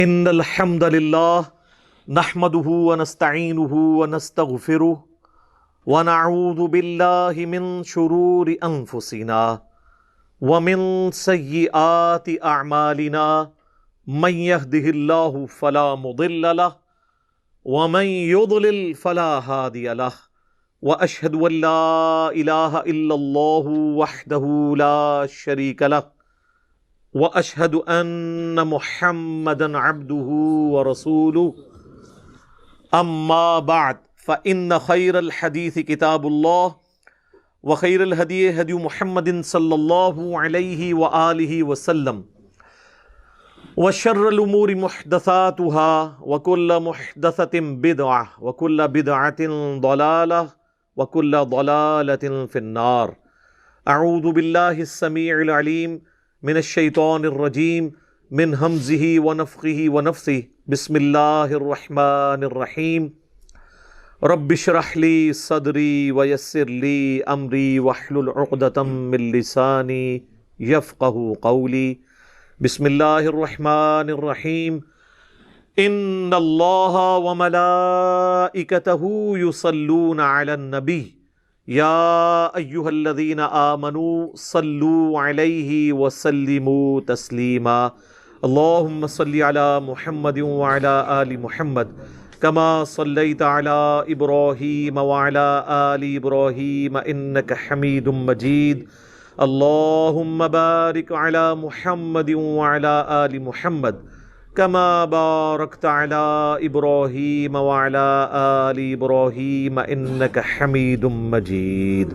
ان الحمد للہ نحمده ونستعینه ونستغفره ونعوذ باللہ من شرور انفسنا ومن سیئات اعمالنا من يهده الله فلا مضل له ومن يضلل فلا هادي له واشهد ان لا اله الا الله وحده لا شريك له واشهد ان محمدا عبده ورسوله اما بعد فان خير الحديث كتاب الله وخير الهدي هدي محمد صلى الله عليه واله وسلم وشر الامور محدثاتها وكل محدثة بدعة وكل بدعة ضلالة وكل ضلالة في النار. اعوذ بالله السميع العليم من الشیطان الرجیم من ہمزہ ونفخہ ونفثہ. بسم اللہ الرحمن الرحیم. رب اشرح لی صدری ویسر لی امری واحلل عقدۃ من لسانی یفقہوا قولی. بسم اللہ الرحمن الرحیم. ان اللہ وملائکتہ یصلون علی النبی یا ایہا الذین آمنوا صلوا علیہ وسلموا تسلیما. اللہم صلی علی محمد وعلی آل محمد کما صلیت علی ابراہیم وعلی آل ابراہیم انک حمید مجید. اللہم بارک علی محمد وعلی آل محمد کما بارکت علی ابراہیم وعلی آل ابراہیم انک حمید مجید.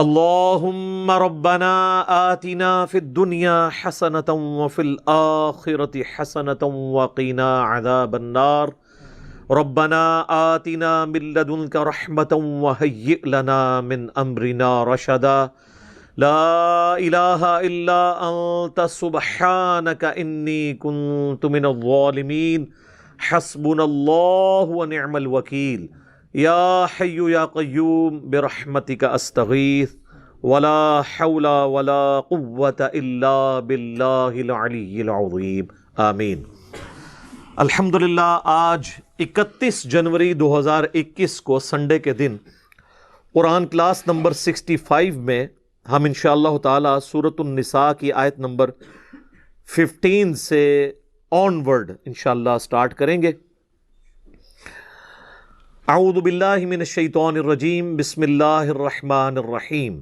اللہم ربنا آتنا فی الدنیا حسنۃ وفی الآخرۃ حسنۃ وقنا عذاب النار. ربنا آتنا من لدنک رحمۃ وہیئ لنا من امرنا رشدا. لا الہ الا انت سبحانک انی کنت من الظالمین. حسبنا اللہ ونعم الوکیل. یا حی یا قیوم برحمتک استغیث ولا حول ولا قوة الا باللہ العلی العظیم. آمین. الحمدللہ آج 31 جنوری 2021 کو سنڈے کے دن قرآن کلاس نمبر 65 میں ہم انشاءاللہ تعالی سورۃ النساء کی آیت نمبر 15 سے آن ورڈ انشاءاللہ سٹارٹ کریں گے. اعوذ باللہ من الشیطان الرجیم. بسم اللہ الرحمن الرحیم.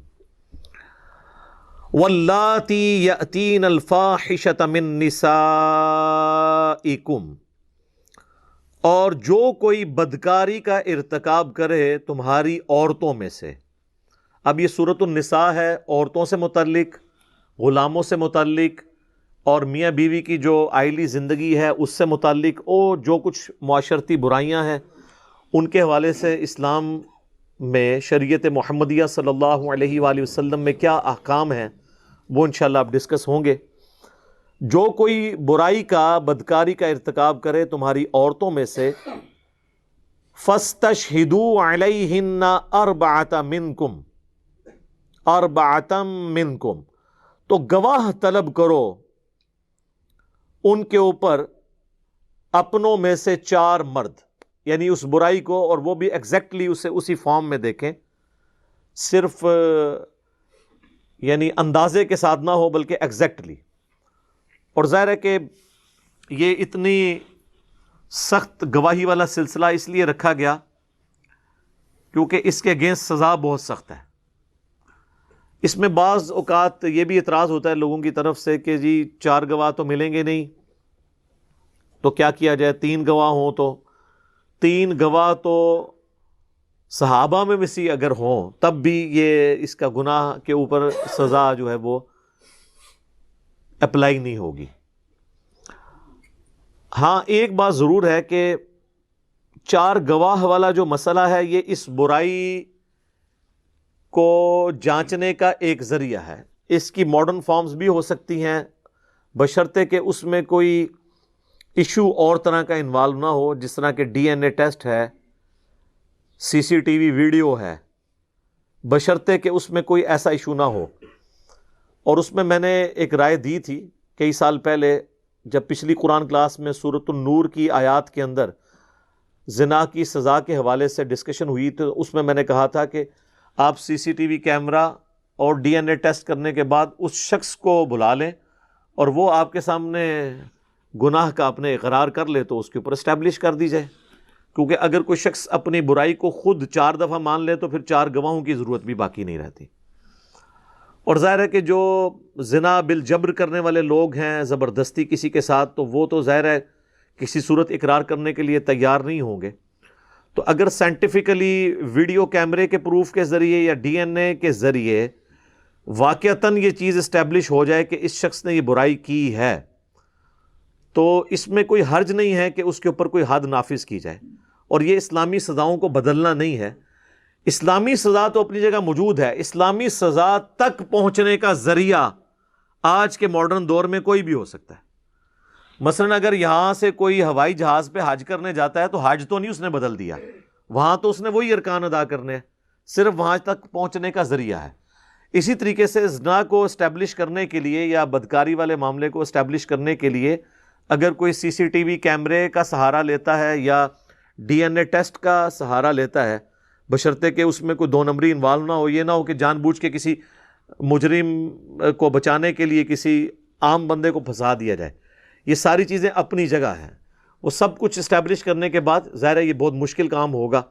واللاتی یأتین الفاحشۃ من نسائکم. اور جو کوئی بدکاری کا ارتکاب کرے تمہاری عورتوں میں سے. اب یہ سورۃ النساء ہے، عورتوں سے متعلق، غلاموں سے متعلق اور میاں بیوی کی جو آئلی زندگی ہے اس سے متعلق، اور جو کچھ معاشرتی برائیاں ہیں ان کے حوالے سے اسلام میں شریعت محمدیہ صلی اللہ علیہ وآلہ وسلم میں کیا احکام ہیں وہ انشاءاللہ اب ڈسکس ہوں گے. جو کوئی برائی کا، بدکاری کا ارتکاب کرے تمہاری عورتوں میں سے فَاسْتَشْهِدُوا عَلَيْهِنَّ أَرْبَعَةً مِّنْكُمْ. تو گواہ طلب کرو ان کے اوپر اپنوں میں سے 4 مرد. یعنی اس برائی کو، اور وہ بھی ایگزیکٹلی اسے اسی فارم میں دیکھیں، صرف یعنی اندازے کے ساتھ نہ ہو بلکہ ایگزیکٹلی. اور ظاہر ہے کہ یہ اتنی سخت گواہی والا سلسلہ اس لیے رکھا گیا کیونکہ اس کے اگینسٹ سزا بہت سخت ہے. اس میں بعض اوقات یہ بھی اعتراض ہوتا ہے لوگوں کی طرف سے کہ جی 4 گواہ تو ملیں گے نہیں، تو کیا کیا جائے؟ 3 گواہ ہوں تو 3 گواہ تو صحابہ میں سے اگر ہوں تب بھی یہ اس کا گناہ کے اوپر سزا جو ہے وہ اپلائی نہیں ہوگی. ہاں ایک بات ضرور ہے کہ 4 گواہ والا جو مسئلہ ہے یہ اس برائی کو جانچنے کا ایک ذریعہ ہے. اس کی ماڈرن فارمز بھی ہو سکتی ہیں بشرطے کہ اس میں کوئی ایشو اور طرح کا انوالو نہ ہو، جس طرح کہ ڈی این اے ٹیسٹ ہے، سی سی ٹی وی ویڈیو ہے، بشرطے کہ اس میں کوئی ایسا ایشو نہ ہو. اور اس میں نے ایک رائے دی تھی کئی سال پہلے جب پچھلی قرآن کلاس میں سورۃ النور کی آیات کے اندر زنا کی سزا کے حوالے سے ڈسکشن ہوئی تو اس میں نے کہا تھا کہ آپ سی سی ٹی وی کیمرہ اور ڈی این اے ٹیسٹ کرنے کے بعد اس شخص کو بلا لیں اور وہ آپ کے سامنے گناہ کا اپنے اقرار کر لے تو اس کے اوپر اسٹیبلش کر دی جائے، کیونکہ اگر کوئی شخص اپنی برائی کو خود 4 دفعہ مان لے تو پھر 4 گواہوں کی ضرورت بھی باقی نہیں رہتی۔ اور ظاہر ہے کہ جو زنا بالجبر کرنے والے لوگ ہیں زبردستی کسی کے ساتھ، تو وہ تو ظاہر ہے کسی صورت اقرار کرنے کے لیے تیار نہیں ہوں گے۔ تو اگر سائنٹیفکلی ویڈیو کیمرے کے پروف کے ذریعے یا ڈی این اے کے ذریعے واقعتاً یہ چیز اسٹیبلش ہو جائے کہ اس شخص نے یہ برائی کی ہے، تو اس میں کوئی حرج نہیں ہے کہ اس کے اوپر کوئی حد نافذ کی جائے۔ اور یہ اسلامی سزاؤں کو بدلنا نہیں ہے، اسلامی سزا تو اپنی جگہ موجود ہے، اسلامی سزا تک پہنچنے کا ذریعہ آج کے ماڈرن دور میں کوئی بھی ہو سکتا ہے۔ مثلا اگر یہاں سے کوئی ہوائی جہاز پہ حج کرنے جاتا ہے تو حج تو نہیں اس نے بدل دیا، وہاں تو اس نے وہی ارکان ادا کرنے ہیں، صرف وہاں تک پہنچنے کا ذریعہ ہے۔ اسی طریقے سے زنا کو اسٹیبلش کرنے کے لیے یا بدکاری والے معاملے کو اسٹیبلش کرنے کے لیے اگر کوئی سی سی ٹی وی کیمرے کا سہارا لیتا ہے یا ڈی این اے ٹیسٹ کا سہارا لیتا ہے، بشرطے کہ اس میں کوئی 2 نمبری انوالو نہ ہو، یہ نہ ہو کہ جان بوجھ کے کسی مجرم کو بچانے کے لیے کسی عام بندے کو پھنسا دیا جائے۔ یہ ساری چیزیں اپنی جگہ ہیں، وہ سب کچھ اسٹیبلش کرنے کے بعد ظاہر ہے یہ بہت مشکل کام ہوگا۔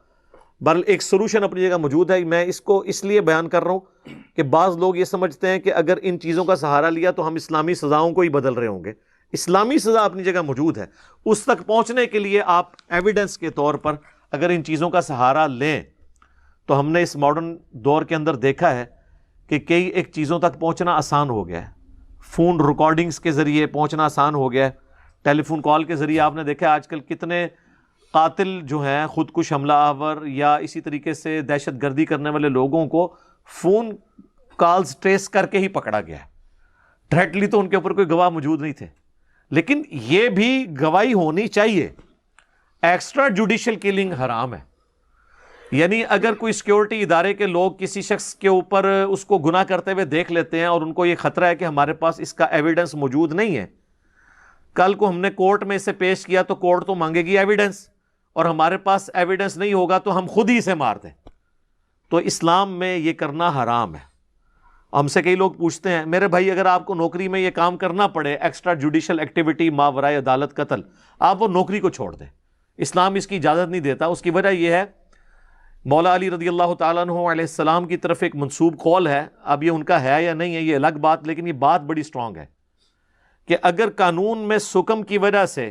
بہرحال ایک سلوشن اپنی جگہ موجود ہے۔ میں اس کو اس لیے بیان کر رہا ہوں کہ بعض لوگ یہ سمجھتے ہیں کہ اگر ان چیزوں کا سہارا لیا تو ہم اسلامی سزاؤں کو ہی بدل رہے ہوں گے۔ اسلامی سزا اپنی جگہ موجود ہے، اس تک پہنچنے کے لیے آپ ایویڈنس کے طور پر اگر ان چیزوں کا سہارا لیں تو ہم نے اس ماڈرن دور کے اندر دیکھا ہے کہ کئی ایک چیزوں تک پہنچنا آسان ہو گیا ہے۔ فون ریکارڈنگز کے ذریعے پہنچنا آسان ہو گیا ہے، ٹیلی فون کال کے ذریعے آپ نے دیکھا ہے آج کل کتنے قاتل جو ہیں خود کش حملہ آور یا اسی طریقے سے دہشت گردی کرنے والے لوگوں کو فون کالز ٹریس کر کے ہی پکڑا گیا ہے۔ ڈائریکٹلی تو ان کے اوپر کوئی گواہ موجود نہیں تھے، لیکن یہ بھی گواہی ہونی چاہیے۔ ایکسٹرا جوڈیشل کلنگ حرام ہے، یعنی اگر کوئی سیکیورٹی ادارے کے لوگ کسی شخص کے اوپر اس کو گناہ کرتے ہوئے دیکھ لیتے ہیں اور ان کو یہ خطرہ ہے کہ ہمارے پاس اس کا ایویڈنس موجود نہیں ہے، کل کو ہم نے کورٹ میں اسے پیش کیا تو کورٹ تو مانگے گی ایویڈنس، اور ہمارے پاس ایویڈنس نہیں ہوگا تو ہم خود ہی اسے مار دیں۔ تو اسلام میں یہ کرنا حرام ہے۔ ہم سے کئی لوگ پوچھتے ہیں میرے بھائی اگر آپ کو نوکری میں یہ کام کرنا پڑے ایکسٹرا جوڈیشل ایکٹیویٹی ماورائے عدالت قتل، آپ وہ نوکری کو چھوڑ دیں، اسلام اس کی اجازت نہیں دیتا۔ اس کی وجہ یہ ہے مولا علی رضی اللہ تعالیٰ عنہ علیہ السلام کی طرف ایک منسوب قول ہے، اب یہ ان کا ہے یا نہیں ہے یہ الگ بات، لیکن یہ بات بڑی سٹرونگ ہے کہ اگر قانون میں سکم کی وجہ سے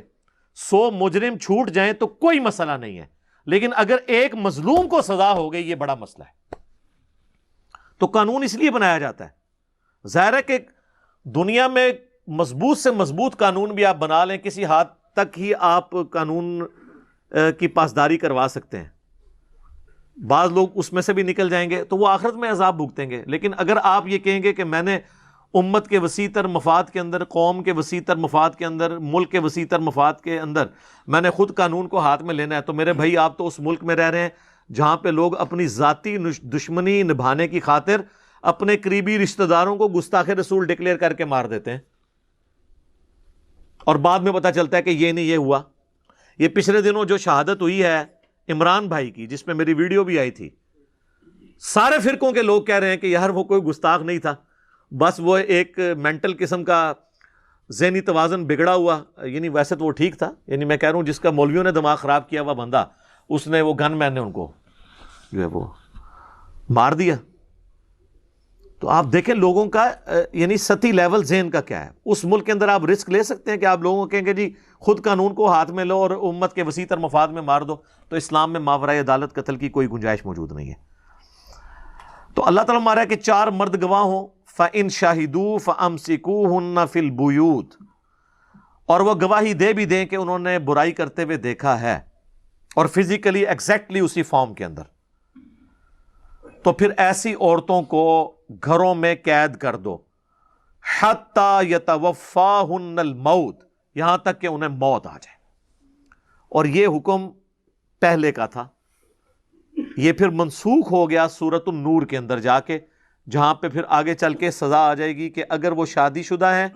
100 مجرم چھوٹ جائیں تو کوئی مسئلہ نہیں ہے، لیکن اگر ایک مظلوم کو سزا ہو گئی یہ بڑا مسئلہ ہے۔ تو قانون اس لیے بنایا جاتا ہے، ظاہر ہے کہ دنیا میں مضبوط سے مضبوط قانون بھی آپ بنا لیں کسی حد تک ہی آپ قانون کی پاسداری کروا سکتے ہیں، بعض لوگ اس میں سے بھی نکل جائیں گے تو وہ آخرت میں عذاب بھگتیں گے۔ لیکن اگر آپ یہ کہیں گے کہ میں نے امت کے وسیع تر مفاد کے اندر، قوم کے وسیع تر مفاد کے اندر، ملک کے وسیع تر مفاد کے اندر میں نے خود قانون کو ہاتھ میں لینا ہے، تو میرے بھائی آپ تو اس ملک میں رہ رہے ہیں جہاں پہ لوگ اپنی ذاتی دشمنی نبھانے کی خاطر اپنے قریبی رشتہ داروں کو گستاخ رسول ڈکلیئر کر کے مار دیتے ہیں، اور بعد میں پتہ چلتا ہے کہ یہ نہیں یہ ہوا۔ یہ پچھلے دنوں جو شہادت ہوئی ہے عمران بھائی کی، جس میں میری ویڈیو بھی آئی تھی، سارے فرقوں کے لوگ کہہ رہے ہیں کہ یار وہ کوئی گستاخ نہیں تھا، بس وہ ایک مینٹل قسم کا ذہنی توازن بگڑا ہوا، یعنی ویسے تو وہ ٹھیک تھا، یعنی میں کہہ رہا ہوں جس کا مولویوں نے دماغ خراب کیا ہوا بندہ، اس نے وہ گن مین نے ان کو جو ہے وہ مار دیا۔ تو آپ دیکھیں لوگوں کا یعنی سطحی لیول ذہن کا کیا ہے۔ اس ملک کے اندر آپ رسک لے سکتے ہیں کہ آپ لوگوں کو کہیں گے جی خود قانون کو ہاتھ میں لو اور امت کے وسیع تر مفاد میں مار دو، تو اسلام میں ماورائے عدالت قتل کی کوئی گنجائش موجود نہیں ہے۔ تو اللہ تعالیٰ مارا کہ 4 مرد گواہ ہوں، فَإِن شَهِدُوا فَأَمْسِكُوهُنَّ فِي الْبُيُوتِ، اور وہ گواہی دے بھی دیں کہ انہوں نے برائی کرتے ہوئے دیکھا ہے، اور فزیکلی ایگزیکٹلی اسی فارم کے اندر، تو پھر ایسی عورتوں کو گھروں میں قید کر دو، حَتَّى يَتَوَفَّاهُنَّ الْمَوْتِ، یہاں تک کہ انہیں موت آ جائے۔ اور یہ حکم پہلے کا تھا، یہ پھر منسوخ ہو گیا سورۃ النور کے اندر جا کے، جہاں پہ پھر آگے چل کے سزا آ جائے گی کہ اگر وہ شادی شدہ ہیں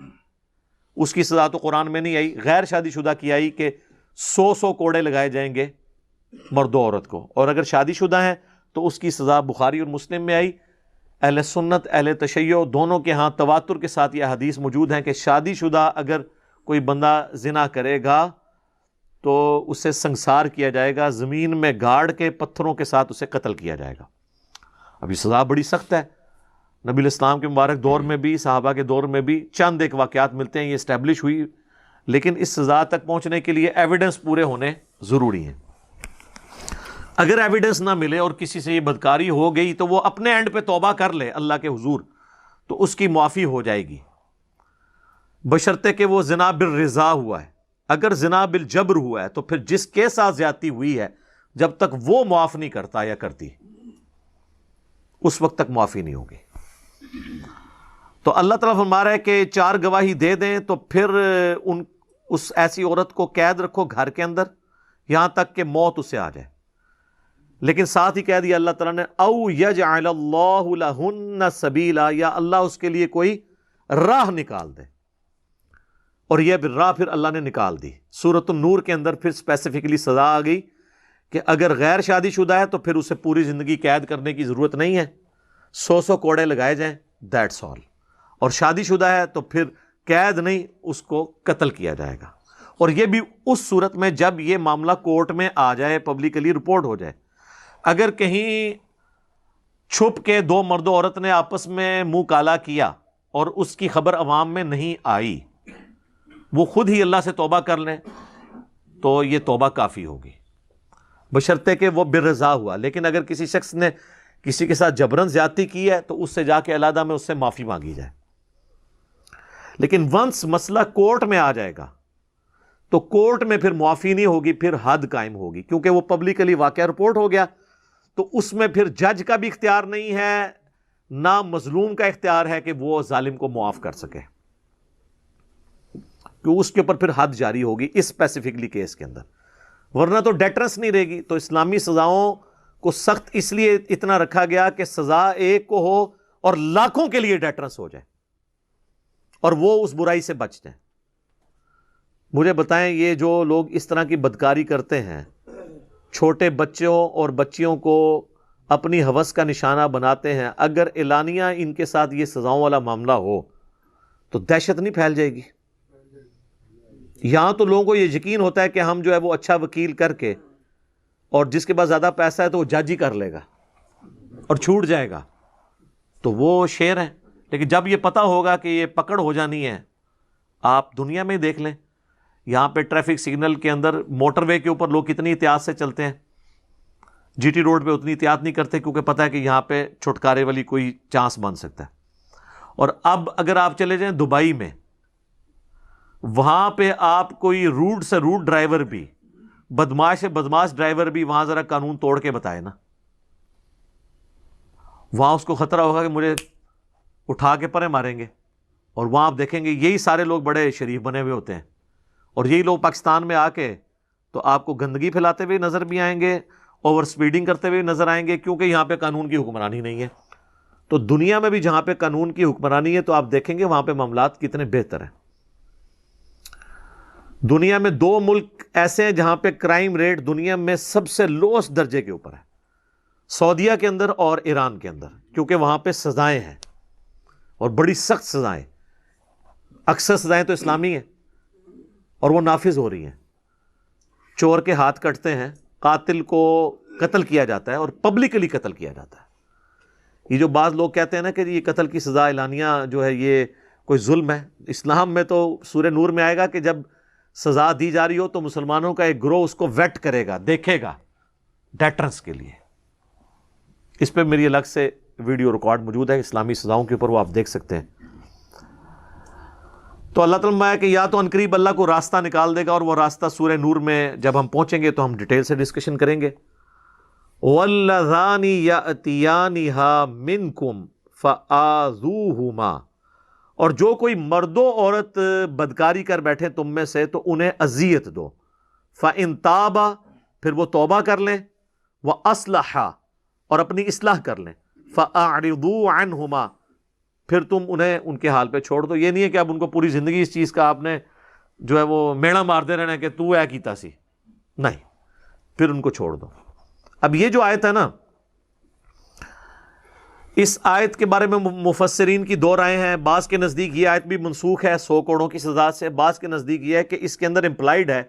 اس کی سزا تو قرآن میں نہیں آئی. غیر شادی شدہ کی آئی کہ 100 کوڑے لگائے جائیں گے مرد و عورت کو. اور اگر شادی شدہ ہیں تو اس کی سزا بخاری اور مسلم میں آئی. اہل سنت اہل تشیع دونوں کے ہاں تواتر کے ساتھ یہ حدیث موجود ہیں کہ شادی شدہ اگر کوئی بندہ زنا کرے گا تو اسے سنسار کیا جائے گا, زمین میں گاڑ کے پتھروں کے ساتھ اسے قتل کیا جائے گا. اب یہ سزا بڑی سخت ہے. نبی الاسلام کے مبارک دور میں بھی, صحابہ کے دور میں بھی چند ایک واقعات ملتے ہیں یہ اسٹیبلش ہوئی, لیکن اس سزا تک پہنچنے کے لیے ایویڈنس پورے ہونے ضروری ہیں. اگر ایویڈنس نہ ملے اور کسی سے یہ بدکاری ہو گئی تو وہ اپنے اینڈ پہ توبہ کر لے اللہ کے حضور, تو اس کی معافی ہو جائے گی, بشرطے کہ وہ زنا بالرضا ہوا ہے. اگر زنا بالجبر ہوا ہے تو پھر جس کے ساتھ زیادتی ہوئی ہے جب تک وہ معاف نہیں کرتا یا کرتی اس وقت تک معافی نہیں ہوگی. تو اللہ تعالیٰ فرما رہا ہے کہ 4 گواہی دے دیں تو پھر اس ایسی عورت کو قید رکھو گھر کے اندر یہاں تک کہ موت اسے آ جائے. لیکن ساتھ ہی کہہ دیا اللہ تعالیٰ نے او یجعل اللہ لہن سبیلا, یا اللہ اس کے لیے کوئی راہ نکال دے. اور یہ راہ پھر اللہ نے نکال دی. سورۃ النور کے اندر پھر اسپیسیفکلی سزا آ گئی کہ اگر غیر شادی شدہ ہے تو پھر اسے پوری زندگی قید کرنے کی ضرورت نہیں ہے, 100 کوڑے لگائے جائیں, دیٹس آل. اور شادی شدہ ہے تو پھر قید نہیں, اس کو قتل کیا جائے گا. اور یہ بھی اس صورت میں جب یہ معاملہ کورٹ میں آ جائے, پبلکلی رپورٹ ہو جائے. اگر کہیں چھپ کے 2 مرد و عورت نے آپس میں منہ کالا کیا اور اس کی خبر عوام میں نہیں آئی, وہ خود ہی اللہ سے توبہ کر لیں تو یہ توبہ کافی ہوگی, بشرطے کہ وہ بالرضا ہوا. لیکن اگر کسی شخص نے کسی کے ساتھ جبرن زیادتی کی ہے تو اس سے جا کے علیحدہ میں اس سے معافی مانگی جائے. لیکن ونس مسئلہ کورٹ میں آ جائے گا تو کورٹ میں پھر معافی نہیں ہوگی, پھر حد قائم ہوگی, کیونکہ وہ پبلکلی واقعہ رپورٹ ہو گیا. تو اس میں پھر جج کا بھی اختیار نہیں ہے, نہ مظلوم کا اختیار ہے کہ وہ ظالم کو معاف کر سکے, کہ اس کے اوپر پھر حد جاری ہوگی اس اسپیسیفکلی کیس کے اندر. ورنہ تو ڈیٹرنس نہیں رہے گی. تو اسلامی سزاؤں کو سخت اس لیے اتنا رکھا گیا کہ سزا ایک کو ہو اور لاکھوں کے لیے ڈیٹرنس ہو جائے اور وہ اس برائی سے بچ جائیں. مجھے بتائیں, یہ جو لوگ اس طرح کی بدکاری کرتے ہیں, چھوٹے بچوں اور بچیوں کو اپنی ہوس کا نشانہ بناتے ہیں, اگر اعلانیہ ان کے ساتھ یہ سزاؤں والا معاملہ ہو تو دہشت نہیں پھیل جائے گی؟ یہاں تو لوگوں کو یہ یقین ہوتا ہے کہ ہم جو ہے وہ اچھا وکیل کر کے, اور جس کے پاس زیادہ پیسہ ہے تو وہ جج ہی کر لے گا اور چھوٹ جائے گا, تو وہ شیر ہے. لیکن جب یہ پتہ ہوگا کہ یہ پکڑ ہو جانی ہے, آپ دنیا میں دیکھ لیں, یہاں پہ ٹریفک سگنل کے اندر موٹر وے کے اوپر لوگ کتنی احتیاط سے چلتے ہیں, جی ٹی روڈ پہ اتنی احتیاط نہیں کرتے کیونکہ پتہ ہے کہ یہاں پہ چھٹکارے والی کوئی چانس بن سکتا ہے. اور اب اگر آپ چلے جائیں دبئی میں, وہاں پہ آپ کوئی روڈ سے روڈ ڈرائیور بھی, بدماش سے بدماش ڈرائیور بھی وہاں ذرا قانون توڑ کے بتائے نا, وہاں اس کو خطرہ ہوگا کہ مجھے اٹھا کے پرے ماریں گے. اور وہاں آپ دیکھیں گے یہی سارے لوگ بڑے شریف بنے ہوئے ہوتے ہیں, اور یہی لوگ پاکستان میں آ کے تو آپ کو گندگی پھیلاتے ہوئے نظر بھی آئیں گے, اوور سپیڈنگ کرتے ہوئے نظر آئیں گے, کیونکہ یہاں پہ قانون کی حکمرانی نہیں ہے. تو دنیا میں بھی جہاں پہ قانون کی حکمرانی ہے تو آپ دیکھیں گے وہاں پہ معاملات کتنے بہتر ہیں. دنیا میں 2 ملک ایسے ہیں جہاں پہ کرائم ریٹ دنیا میں سب سے لوسٹ درجے کے اوپر ہے, سعودیہ کے اندر اور ایران کے اندر, کیونکہ وہاں پہ سزائیں ہیں اور بڑی سخت سزائیں. اکثر سزائیں تو اسلامی ہیں اور وہ نافذ ہو رہی ہیں. چور کے ہاتھ کٹتے ہیں, قاتل کو قتل کیا جاتا ہے اور پبلکلی قتل کیا جاتا ہے. یہ جو بعض لوگ کہتے ہیں نا کہ یہ قتل کی سزا اعلانیہ جو ہے یہ کوئی ظلم ہے, اسلام میں تو سورہ نور میں آئے گا کہ جب سزا دی جا رہی ہو تو مسلمانوں کا ایک گروہ اس کو ویٹ کرے گا, دیکھے گا ڈیٹرنس کے لیے. اس پہ میری الگ سے ویڈیو ریکارڈ موجود ہے اسلامی سزاؤں کے اوپر, وہ آپ دیکھ سکتے ہیں. تو اللہ تعالیٰ ہے کہ یا تو عنقریب اللہ کو راستہ نکال دے گا, اور وہ راستہ سورہ نور میں جب ہم پہنچیں گے تو ہم ڈیٹیل سے ڈسکشن کریں گے. وَاللَّذَانِ يَأْتِيَانِهَا مِنْكُمْ فَآذُوهُمَا, اور جو کوئی مرد و عورت بدکاری کر بیٹھے تم میں سے تو انہیں اذیت دو. فَإِن تَابَ, پھر وہ توبہ کر لیں, وَأَصْلَحَ, اور اپنی اصلاح کر لیں, فَأَعْرِضُوا عَنْهُمَا, پھر تم انہیں ان کے حال پہ چھوڑ دو. یہ نہیں ہے کہ اب ان کو پوری زندگی اس چیز کا آپ نے جو ہے وہ میڑا مارتے رہنا کہ تو ہے کیتا سی, نہیں, پھر ان کو چھوڑ دو. اب یہ جو آیت ہے نا, اس آیت کے بارے میں مفسرین کی دو رائے ہیں. بعض کے نزدیک یہ آیت بھی منسوخ ہے 100 کروڑوں کی سزا سے, بعض کے نزدیک یہ ہے کہ اس کے اندر امپلائڈ ہے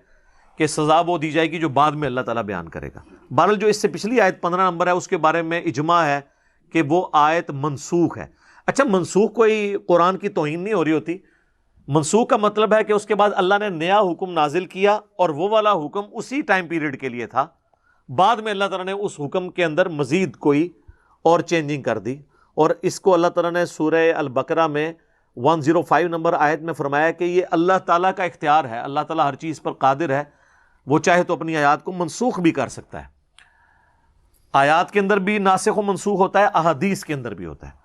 کہ سزا وہ دی جائے گی جو بعد میں اللہ تعالیٰ بیان کرے گا. بہرحال جو اس سے پچھلی آیت 15 نمبر ہے اس کے بارے میں اجماع ہے کہ وہ آیت منسوخ ہے. اچھا, منسوخ کوئی قرآن کی توہین نہیں ہو رہی ہوتی. منسوخ کا مطلب ہے کہ اس کے بعد اللہ نے نیا حکم نازل کیا اور وہ والا حکم اسی ٹائم پیریڈ کے لیے تھا, بعد میں اللہ تعالیٰ نے اس حکم کے اندر مزید کوئی اور چینجنگ کر دی. اور اس کو اللہ تعالیٰ نے سورہ البقرہ میں 105 نمبر آیت میں فرمایا کہ یہ اللہ تعالیٰ کا اختیار ہے, اللہ تعالیٰ ہر چیز پر قادر ہے, وہ چاہے تو اپنی آیات کو منسوخ بھی کر سکتا ہے. آیات کے اندر بھی ناسخ و منسوخ ہوتا ہے, احادیث کے اندر بھی ہوتا ہے.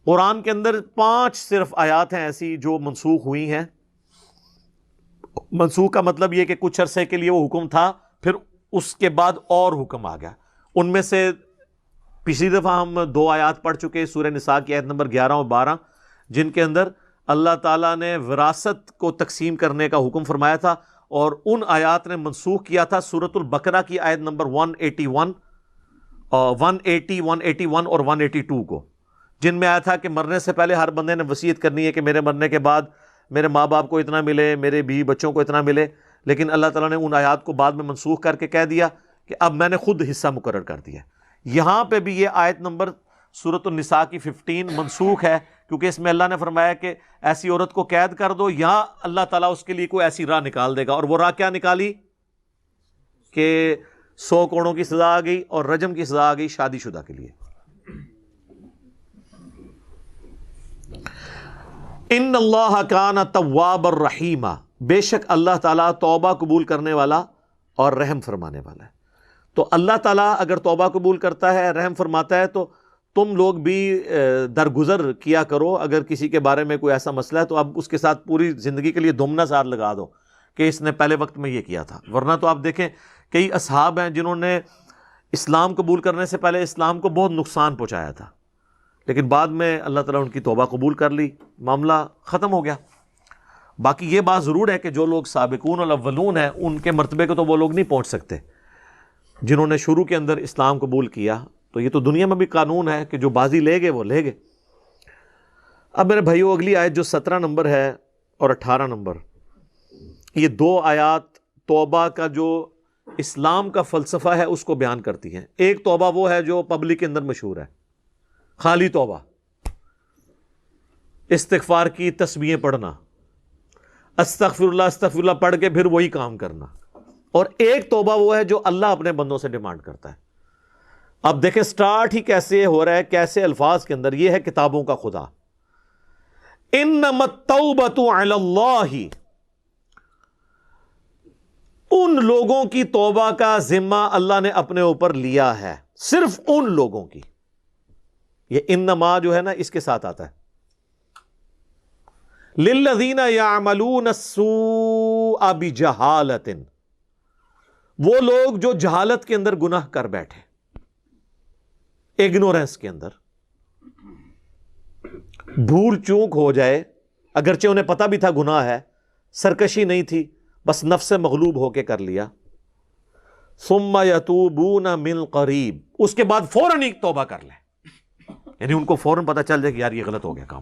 قرآن کے اندر 5 صرف آیات ہیں ایسی جو منسوخ ہوئی ہیں. منسوخ کا مطلب یہ کہ کچھ عرصے کے لیے وہ حکم تھا, پھر اس کے بعد اور حکم آ گیا. ان میں سے پچھلی دفعہ ہم 2 آیات پڑھ چکے, سورہ نساء کی آیت نمبر 11 اور 12, جن کے اندر اللہ تعالیٰ نے وراثت کو تقسیم کرنے کا حکم فرمایا تھا, اور ان آیات نے منسوخ کیا تھا سورۃ البقرہ کی آیت نمبر 181 اور 182 کو, جن میں آیا تھا کہ مرنے سے پہلے ہر بندے نے وصیت کرنی ہے کہ میرے مرنے کے بعد میرے ماں باپ کو اتنا ملے, میرے بیوی بچوں کو اتنا ملے. لیکن اللہ تعالیٰ نے ان آیات کو بعد میں منسوخ کر کے کہہ دیا کہ اب میں نے خود حصہ مقرر کر دیا. یہاں پہ بھی یہ آیت نمبر سورۃ النساء کی 15 منسوخ ہے, کیونکہ اس میں اللہ نے فرمایا کہ ایسی عورت کو قید کر دو, یہاں اللہ تعالیٰ اس کے لیے کوئی ایسی راہ نکال دے گا. اور وہ راہ کیا نکالی کہ 100 کروڑوں کی سزا آ گئی اور رجم کی سزا آ گئی شادی شدہ کے لیے. ان اللہ کان توابا رحیما, بے شک اللہ تعالیٰ توبہ قبول کرنے والا اور رحم فرمانے والا ہے. تو اللہ تعالیٰ اگر توبہ قبول کرتا ہے, رحم فرماتا ہے, تو تم لوگ بھی درگزر کیا کرو. اگر کسی کے بارے میں کوئی ایسا مسئلہ ہے تو اب اس کے ساتھ پوری زندگی کے لیے دمنا ساتھ لگا دو کہ اس نے پہلے وقت میں یہ کیا تھا. ورنہ تو آپ دیکھیں کئی اصحاب ہیں جنہوں نے اسلام قبول کرنے سے پہلے اسلام کو بہت نقصان پہنچایا تھا, لیکن بعد میں اللہ تعالیٰ ان کی توبہ قبول کر لی, معاملہ ختم ہو گیا. باقی یہ بات ضرور ہے کہ جو لوگ سابقون الاولون ہیں ان کے مرتبے کو تو وہ لوگ نہیں پہنچ سکتے جنہوں نے شروع کے اندر اسلام قبول کیا. تو یہ تو دنیا میں بھی قانون ہے کہ جو بازی لے گئے وہ لے گئے. اب میرے بھائیو اگلی آیت جو 17 نمبر ہے اور 18 نمبر, یہ 2 آیات توبہ کا جو اسلام کا فلسفہ ہے اس کو بیان کرتی ہیں. ایک توبہ وہ ہے جو پبلک کے اندر مشہور ہے, خالی توبہ, استغفار کی تسبیحیں پڑھنا, استغفر اللہ پڑھ کے پھر وہی کام کرنا. اور ایک توبہ وہ ہے جو اللہ اپنے بندوں سے ڈیمانڈ کرتا ہے. اب دیکھیں سٹارٹ ہی کیسے ہو رہا ہے, کیسے الفاظ کے اندر, یہ ہے کتابوں کا خدا. انما التوبۃ علی اللہ, ان لوگوں کی توبہ کا ذمہ اللہ نے اپنے اوپر لیا ہے, صرف ان لوگوں کی. یہ انما جو ہے نا اس کے ساتھ آتا ہے. للذین یعملون السوء بجہالۃ, وہ لوگ جو جہالت کے اندر گناہ کر بیٹھے, اگنورنس کے اندر, بھول چوک ہو جائے, اگرچہ انہیں پتہ بھی تھا گناہ ہے, سرکشی نہیں تھی, بس نفس مغلوب ہو کے کر لیا. ثم یتوبون من قریب, اس کے بعد فوراً ہی توبہ کر لیں, یعنی ان کو فوراً پتہ چل جائے کہ یار یہ غلط ہو گیا کام.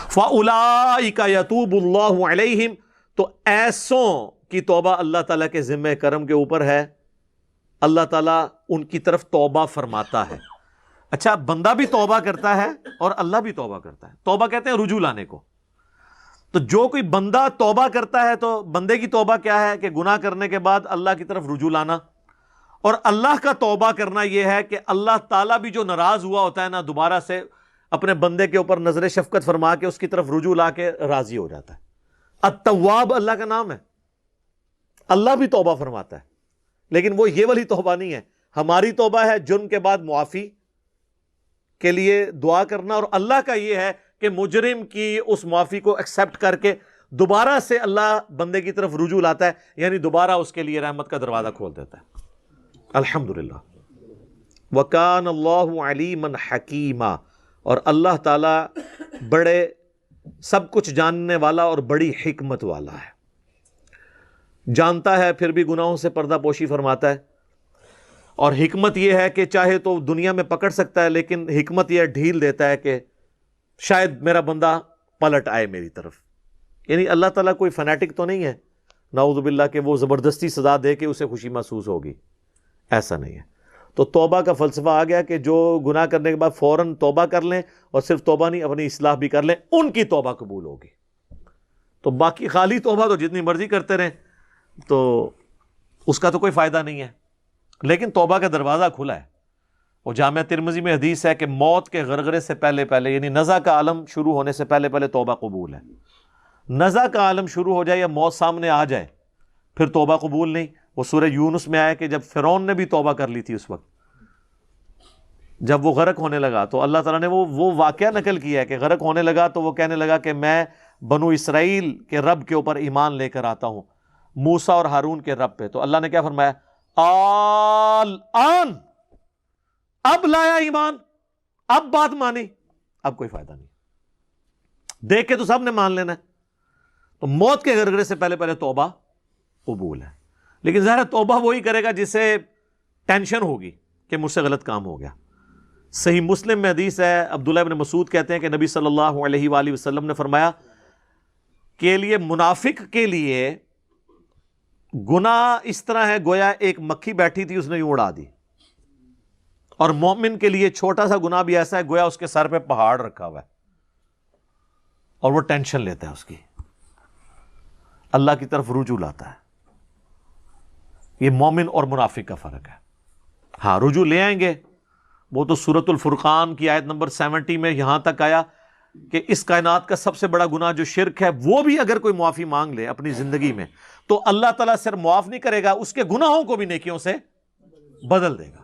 فَأُولَئِكَ يَتُوبُ اللَّهُ عَلَيْهِمْ, تو ایسوں کی توبہ اللہ تعالیٰ کے ذمہ کرم کے اوپر ہے, اللہ تعالیٰ ان کی طرف توبہ فرماتا ہے. اچھا, بندہ بھی توبہ کرتا ہے اور اللہ بھی توبہ کرتا ہے. توبہ کہتے ہیں رجوع لانے کو. تو جو کوئی بندہ توبہ کرتا ہے تو بندے کی توبہ کیا ہے کہ گناہ کرنے کے بعد اللہ کی طرف رجوع لانا, اور اللہ کا توبہ کرنا یہ ہے کہ اللہ تعالیٰ بھی جو ناراض ہوا ہوتا ہے نا, دوبارہ سے اپنے بندے کے اوپر نظر شفقت فرما کے اس کی طرف رجوع لا کے راضی ہو جاتا ہے. التواب اللہ کا نام ہے. اللہ بھی توبہ فرماتا ہے, لیکن وہ یہ والی توبہ نہیں ہے. ہماری توبہ ہے جرم کے بعد معافی کے لیے دعا کرنا, اور اللہ کا یہ ہے کہ مجرم کی اس معافی کو ایکسپٹ کر کے دوبارہ سے اللہ بندے کی طرف رجوع لاتا ہے, یعنی دوبارہ اس کے لیے رحمت کا دروازہ کھول دیتا ہے. الحمدللہ. وَكَانَ اللَّهُ عَلِيمًا حَكِيمًا، اور اللہ تعالیٰ بڑے سب کچھ جاننے والا اور بڑی حکمت والا ہے. جانتا ہے پھر بھی گناہوں سے پردہ پوشی فرماتا ہے. اور حکمت یہ ہے کہ چاہے تو دنیا میں پکڑ سکتا ہے، لیکن حکمت یہ ڈھیل دیتا ہے کہ شاید میرا بندہ پلٹ آئے میری طرف. یعنی اللہ تعالیٰ کوئی فنیٹک تو نہیں ہے نعوذ باللہ کہ وہ زبردستی سزا دے کے اسے خوشی محسوس ہوگی، ایسا نہیں ہے. تو توبہ کا فلسفہ آ گیا کہ جو گناہ کرنے کے بعد فوراً توبہ کر لیں، اور صرف توبہ نہیں اپنی اصلاح بھی کر لیں، ان کی توبہ قبول ہوگی. تو باقی خالی توبہ تو جتنی مرضی کرتے رہیں تو اس کا تو کوئی فائدہ نہیں ہے. لیکن توبہ کا دروازہ کھلا ہے. وہ جامعہ ترمذی میں حدیث ہے کہ موت کے غرغرے سے پہلے پہلے، یعنی نزع کا عالم شروع ہونے سے پہلے پہلے توبہ قبول ہے. نزع کا عالم شروع ہو جائے یا موت سامنے آ جائے پھر توبہ قبول نہیں. وہ سورہ یونس میں آیا کہ جب فرعون نے بھی توبہ کر لی تھی، اس وقت جب وہ غرق ہونے لگا تو اللہ تعالیٰ نے وہ واقعہ نقل کیا ہے کہ غرق ہونے لگا تو وہ کہنے لگا کہ میں بنو اسرائیل کے رب کے اوپر ایمان لے کر آتا ہوں، موسیٰ اور ہارون کے رب پہ. تو اللہ نے کیا فرمایا؟ آن، اب لایا ایمان، اب بات مانی، اب کوئی فائدہ نہیں. دیکھ کے تو سب نے مان لینا ہے. تو موت کے غرغرے سے پہلے پہلے توبہ قبول ہے. لیکن ظاہر توبہ وہی کرے گا جسے ٹینشن ہوگی کہ مجھ سے غلط کام ہو گیا. صحیح مسلم میں حدیث ہے، عبداللہ ابن مسعود کہتے ہیں کہ نبی صلی اللہ علیہ وآلہ وسلم نے فرمایا کہ لیے منافق کے لیے گناہ اس طرح ہے گویا ایک مکھی بیٹھی تھی اس نے یوں اڑا دی، اور مومن کے لیے چھوٹا سا گناہ بھی ایسا ہے گویا اس کے سر پہ پہاڑ رکھا ہوا ہے اور وہ ٹینشن لیتا ہے اس کی، اللہ کی طرف رجوع لاتا ہے. یہ مومن اور منافق کا فرق ہے. ہاں رجوع لے آئیں گے، وہ تو سورۃ الفرقان کی آیت نمبر 70 میں یہاں تک آیا کہ اس کائنات کا سب سے بڑا گناہ جو شرک ہے، وہ بھی اگر کوئی معافی مانگ لے اپنی زندگی میں تو اللہ تعالیٰ صرف معاف نہیں کرے گا، اس کے گناہوں کو بھی نیکیوں سے بدل دے گا.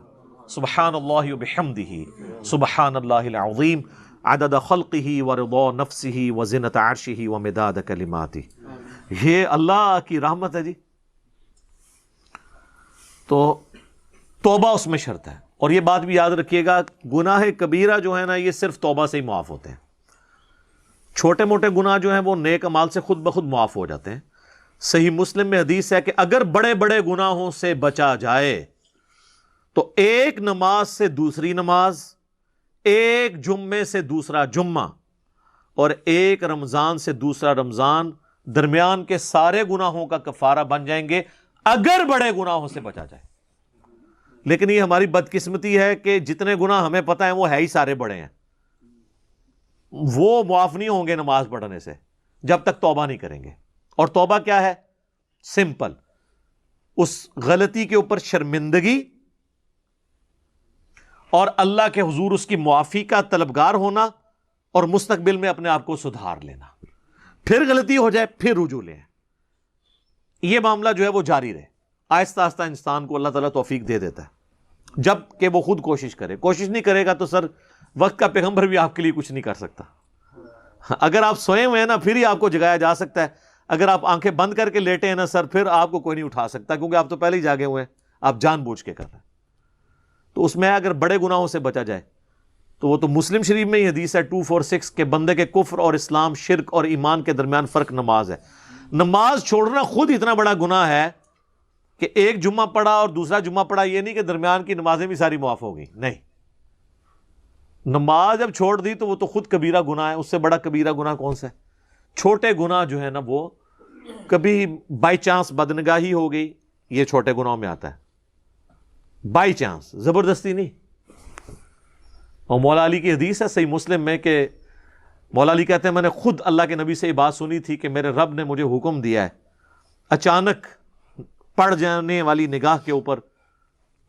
سبحان اللہ وبحمدہ سبحان اللہ العظیم عدد خلقہ ورضا نفسہ وزنۃ عرشہ ومداد کلماتہ. یہ اللہ کی رحمت ہے جی. تو توبہ اس میں شرط ہے. اور یہ بات بھی یاد رکھیے گا، گناہ کبیرہ جو ہے نا یہ صرف توبہ سے ہی معاف ہوتے ہیں. چھوٹے موٹے گناہ جو ہیں وہ نیک اعمال سے خود بخود معاف ہو جاتے ہیں. صحیح مسلم میں حدیث ہے کہ اگر بڑے بڑے گناہوں سے بچا جائے تو ایک نماز سے دوسری نماز، ایک جمعے سے دوسرا جمعہ، اور ایک رمضان سے دوسرا رمضان درمیان کے سارے گناہوں کا کفارہ بن جائیں گے اگر بڑے گناہوں سے بچا جائے. لیکن یہ ہماری بدقسمتی ہے کہ جتنے گناہ ہمیں پتہ ہیں وہ ہے ہی سارے بڑے ہیں، وہ معاف نہیں ہوں گے نماز پڑھنے سے جب تک توبہ نہیں کریں گے. اور توبہ کیا ہے؟ سمپل، اس غلطی کے اوپر شرمندگی اور اللہ کے حضور اس کی معافی کا طلبگار ہونا اور مستقبل میں اپنے آپ کو سدھار لینا. پھر غلطی ہو جائے پھر رجوع لیں. یہ معاملہ جو ہے وہ جاری رہے. آہستہ آہستہ انسان کو اللہ تعالیٰ توفیق دے دیتا ہے جب کہ وہ خود کوشش کرے. کوشش نہیں کرے گا تو سر وقت کا پیغمبر بھی آپ کے لیے کچھ نہیں کر سکتا. اگر آپ سوئے ہوئے ہیں نا پھر ہی آپ کو جگایا جا سکتا ہے. اگر آپ آنکھیں بند کر کے لیٹے ہیں نا سر، پھر آپ کو کوئی نہیں اٹھا سکتا، کیونکہ آپ تو پہلے ہی جاگے ہوئے ہیں، آپ جان بوجھ کے کر رہے ہیں. تو اس میں اگر بڑے گناہوں سے بچا جائے تو وہ تو مسلم شریف میں ہی حدیث ہے 246 کہ بندے کے کفر اور اسلام، شرک اور ایمان کے درمیان فرق نماز ہے. نماز چھوڑنا خود اتنا بڑا گناہ ہے کہ ایک جمعہ پڑھا اور دوسرا جمعہ پڑھا، یہ نہیں کہ درمیان کی نمازیں بھی ساری معاف ہو گئی، نہیں. نماز جب چھوڑ دی تو وہ تو خود کبیرہ گناہ ہے. اس سے بڑا کبیرہ گناہ کون سا ہے؟ چھوٹے گناہ جو ہے نا وہ کبھی بائی چانس بدنگاہی ہو گئی، یہ چھوٹے گناہوں میں آتا ہے، بائی چانس، زبردستی نہیں. اور مولا علی کی حدیث ہے صحیح مسلم میں کہ مولا علی کہتے ہیں میں نے خود اللہ کے نبی سے یہ بات سنی تھی کہ میرے رب نے مجھے حکم دیا ہے اچانک پڑ جانے والی نگاہ کے اوپر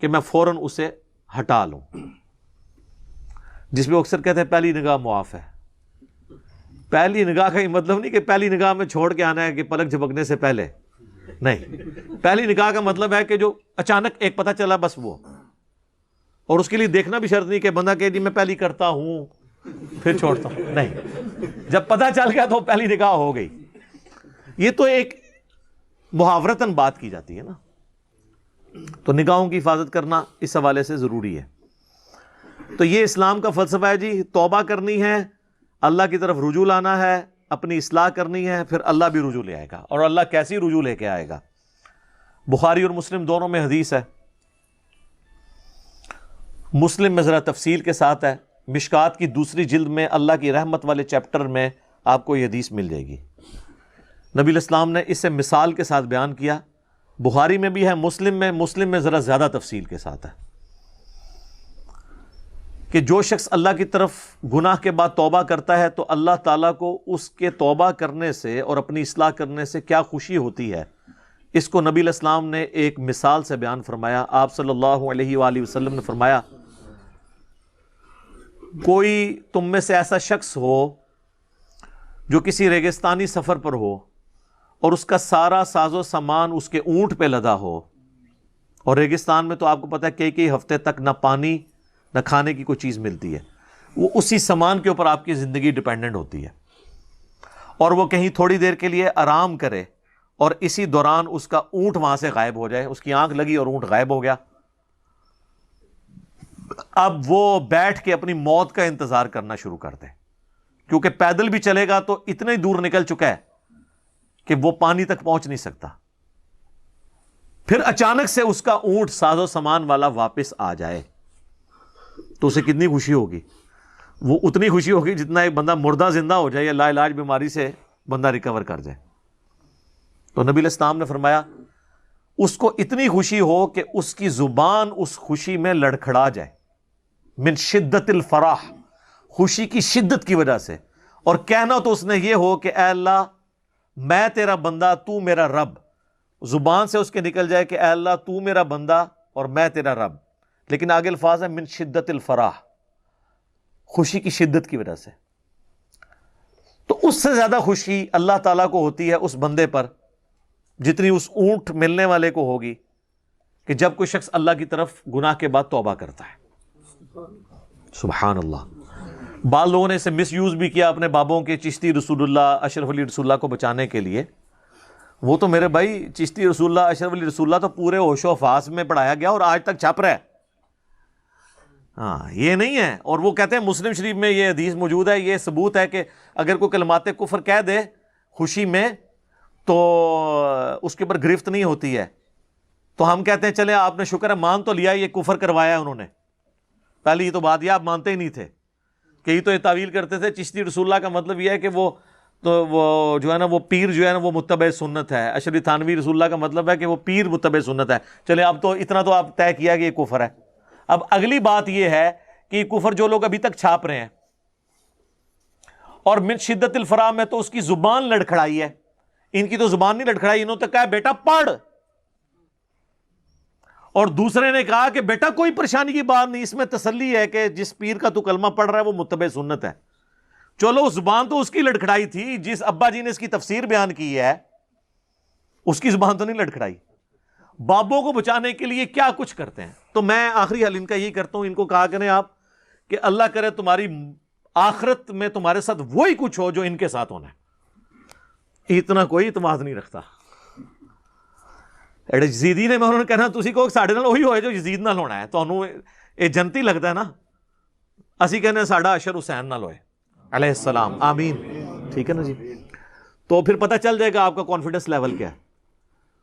کہ میں فوراً اسے ہٹا لوں، جس میں اکثر کہتے ہیں پہلی نگاہ معاف ہے. پہلی نگاہ کا یہ مطلب نہیں کہ پہلی نگاہ میں چھوڑ کے آنا ہے کہ پلک جھپکنے سے پہلے، نہیں. پہلی نگاہ کا مطلب ہے کہ جو اچانک ایک پتہ چلا بس وہ، اور اس کے لیے دیکھنا بھی شرط نہیں کہ بندہ کہ جی میں پہلی کرتا ہوں پھر چھوڑتا ہوں، نہیں. جب پتہ چل گیا تو پہلی نگاہ ہو گئی. یہ تو ایک محاورتاً بات کی جاتی ہے نا. تو نگاہوں کی حفاظت کرنا اس حوالے سے ضروری ہے. تو یہ اسلام کا فلسفہ ہے جی، توبہ کرنی ہے، اللہ کی طرف رجوع لانا ہے، اپنی اصلاح کرنی ہے، پھر اللہ بھی رجوع لے آئے گا. اور اللہ کیسی رجوع لے کے آئے گا؟ بخاری اور مسلم دونوں میں حدیث ہے. مسلم میں ذرا تفصیل کے ساتھ ہے، مشکات کی دوسری جلد میں اللہ کی رحمت والے چیپٹر میں آپ کو یہ حدیث مل جائے گی. نبی الاسلام نے اسے مثال کے ساتھ بیان کیا. بخاری میں بھی ہے، مسلم میں ذرا زیادہ تفصیل کے ساتھ ہے کہ جو شخص اللہ کی طرف گناہ کے بعد توبہ کرتا ہے تو اللہ تعالیٰ کو اس کے توبہ کرنے سے اور اپنی اصلاح کرنے سے کیا خوشی ہوتی ہے. اس کو نبی الاسلام نے ایک مثال سے بیان فرمایا. آپ صلی اللہ علیہ وآلہ وسلم نے فرمایا، کوئی تم میں سے ایسا شخص ہو جو کسی ریگستانی سفر پر ہو اور اس کا سارا ساز و سامان اس کے اونٹ پہ لدا ہو، اور ریگستان میں تو آپ کو پتہ ہے کئی ہفتے تک نہ پانی نہ کھانے کی کوئی چیز ملتی ہے، وہ اسی سامان کے اوپر آپ کی زندگی ڈیپینڈنٹ ہوتی ہے، اور وہ کہیں تھوڑی دیر کے لیے آرام کرے اور اسی دوران اس کا اونٹ وہاں سے غائب ہو جائے، اس کی آنکھ لگی اور اونٹ غائب ہو گیا. اب وہ بیٹھ کے اپنی موت کا انتظار کرنا شروع کر دے، کیونکہ پیدل بھی چلے گا تو اتنے دور نکل چکا ہے کہ وہ پانی تک پہنچ نہیں سکتا. پھر اچانک سے اس کا اونٹ ساز و سامان والا واپس آ جائے تو اسے کتنی خوشی ہوگی؟ وہ اتنی خوشی ہوگی جتنا ایک بندہ مردہ زندہ ہو جائے یا لا علاج بیماری سے بندہ ریکور کر جائے. تو نبی الاسلام نے فرمایا اس کو اتنی خوشی ہو کہ اس کی زبان اس خوشی میں لڑکھڑا جائے، من شدت الفرح، خوشی کی شدت کی وجہ سے، اور کہنا تو اس نے یہ ہو کہ اے اللہ میں تیرا بندہ تو میرا رب. زبان سے اس کے نکل جائے کہ اے اللہ تو میرا بندہ اور میں تیرا رب، لیکن آگے الفاظ ہے من شدت الفرح، خوشی کی شدت کی وجہ سے. تو اس سے زیادہ خوشی اللہ تعالیٰ کو ہوتی ہے اس بندے پر جتنی اس اونٹ ملنے والے کو ہوگی کہ جب کوئی شخص اللہ کی طرف گناہ کے بعد توبہ کرتا ہے. سبحان اللہ. بعض لوگوں نے اسے مس یوز بھی کیا اپنے بابوں کے چشتی رسول اللہ اشرف علی رسول اللہ کو بچانے کے لیے. وہ تو میرے بھائی چشتی رسول اللہ اشرف علی رسول اللہ تو پورے ہوش و حواس میں پڑھایا گیا اور آج تک چھپ رہا ہے. ہاں یہ نہیں ہے. اور وہ کہتے ہیں مسلم شریف میں یہ حدیث موجود ہے، یہ ثبوت ہے کہ اگر کوئی کلمات کفر کہہ دے خوشی میں تو اس کے اوپر گرفت نہیں ہوتی ہے. تو ہم کہتے ہیں چلے آپ نے شکر ہے مان تو لیا، یہ کفر کروایا انہوں نے. پہلی یہ تو بات یہ آپ مانتے ہی نہیں تھے. کئی تو یہ تعویل کرتے تھے چشتی رسول اللہ کا مطلب یہ ہے کہ وہ جو ہے نا وہ پیر جو ہے نا وہ متبع سنت ہے. اشرف تھانوی رسول اللہ کا مطلب ہے کہ وہ پیر متبع سنت ہے. چلے اب تو اتنا تو آپ طے کیا کہ یہ کفر ہے. اب اگلی بات یہ ہے کہ یہ کفر جو لوگ ابھی تک چھاپ رہے ہیں، اور من شدت الفرح میں تو اس کی زبان لڑکھڑائی ہے. ان کی تو زبان نہیں لڑکھڑائی، انہوں نے کہا بیٹا پڑھ، اور دوسرے نے کہا کہ بیٹا کوئی پریشانی کی بات نہیں، اس میں تسلی ہے کہ جس پیر کا تو کلمہ پڑھ رہا ہے وہ متبع سنت ہے. چلو زبان تو اس کی لڑکھڑائی تھی، جس ابا جی نے اس کی تفسیر بیان کی ہے اس کی زبان تو نہیں لڑکھڑائی. بابوں کو بچانے کے لیے کیا کچھ کرتے ہیں. تو میں آخری حل ان کا یہی کرتا ہوں، ان کو کہا کریں آپ کہ اللہ کرے تمہاری آخرت میں تمہارے ساتھ وہی کچھ ہو جو ان کے ساتھ ہونا ہے. اتنا کوئی اعتماد نہیں رکھتا. یزیدی نے انہوں نے کہنا تسی کو ساڈے نال وہی ہوئے جو یزید نال ہونا ہے. تانوں یہ جنتی لگتا ہے نا. اسی کہنے ساڈا اشر حسین نال ہوئے علیہ السلام، آمین. ٹھیک ہے نا جی. تو پھر پتہ چل جائے گا آپ کا کانفیڈنس لیول کیا ہے.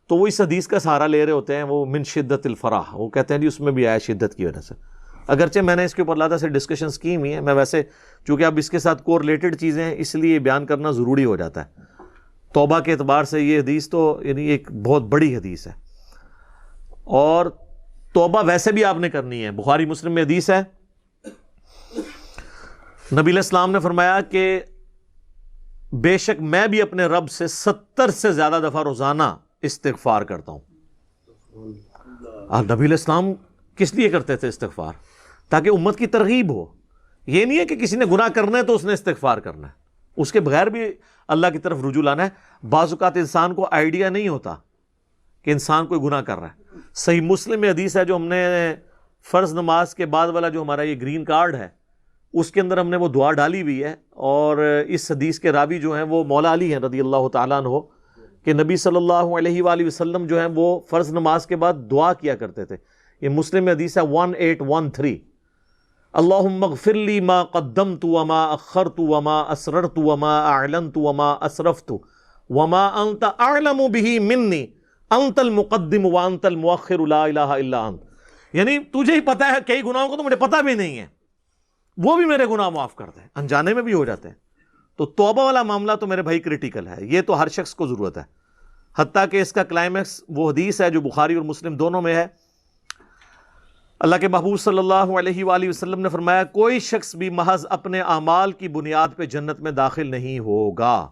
تو وہ اس حدیث کا سہارا لے رہے ہوتے ہیں، وہ من شدت الفرح، وہ کہتے ہیں جی اس میں بھی آیا شدت کی وجہ سے. اگرچہ میں نے اس کے اوپر علیحدہ سے ڈسکشنز کی ہوئی ہیں، میں ویسے چونکہ اب اس کے ساتھ کو ریلیٹڈ چیزیں ہیں اس لیے بیان کرنا ضروری ہو جاتا ہے. توبہ کے اعتبار سے یہ حدیث تو یعنی ایک بہت بڑی حدیث ہے، اور توبہ ویسے بھی آپ نے کرنی ہے. بخاری مسلم میں حدیث ہے، نبی علیہ السلام نے فرمایا کہ بے شک میں بھی اپنے رب سے 70 سے زیادہ دفعہ روزانہ استغفار کرتا ہوں. نبی علیہ السلام کس لیے کرتے تھے استغفار؟ تاکہ امت کی ترغیب ہو. یہ نہیں ہے کہ کسی نے گناہ کرنا ہے تو اس نے استغفار کرنا ہے، اس کے بغیر بھی اللہ کی طرف رجوع لانا ہے. بعض اوقات انسان کو آئیڈیا نہیں ہوتا کہ انسان کوئی گناہ کر رہا ہے. صحیح مسلم میں حدیث ہے جو ہم نے فرض نماز کے بعد والا جو ہمارا یہ گرین کارڈ ہے اس کے اندر ہم نے وہ دعا ڈالی ہوئی ہے، اور اس حدیث کے راوی جو ہیں وہ مولا علی ہیں رضی اللہ تعالیٰ عنہ، کہ نبی صلی اللہ علیہ وآلہ وسلم جو ہیں وہ فرض نماز کے بعد دعا کیا کرتے تھے. یہ مسلم میں حدیث ہے 1813. اللہم اغفر لی ما قدمت وما اخرت وما اسررت وما اعلنت وما اسرفت وما انت اعلم به منی انت المقدم وانت المؤخر لا الہ الا انت. یعنی تجھے ہی پتا ہے کئی گناہوں کو تو مجھے پتا بھی نہیں ہے، وہ بھی میرے گناہ معاف کرتے ہیں، انجانے میں بھی ہو جاتے ہیں. تو توبہ والا معاملہ تو میرے بھائی کریٹیکل ہے، یہ تو ہر شخص کو ضرورت ہے. حتیٰ کہ اس کا کلائمیکس وہ حدیث ہے جو بخاری اور مسلم دونوں میں ہے. اللہ کے محبوب صلی اللہ علیہ وآلہ وسلم نے فرمایا کوئی شخص بھی محض اپنے اعمال کی بنیاد پہ جنت میں داخل نہیں ہوگا.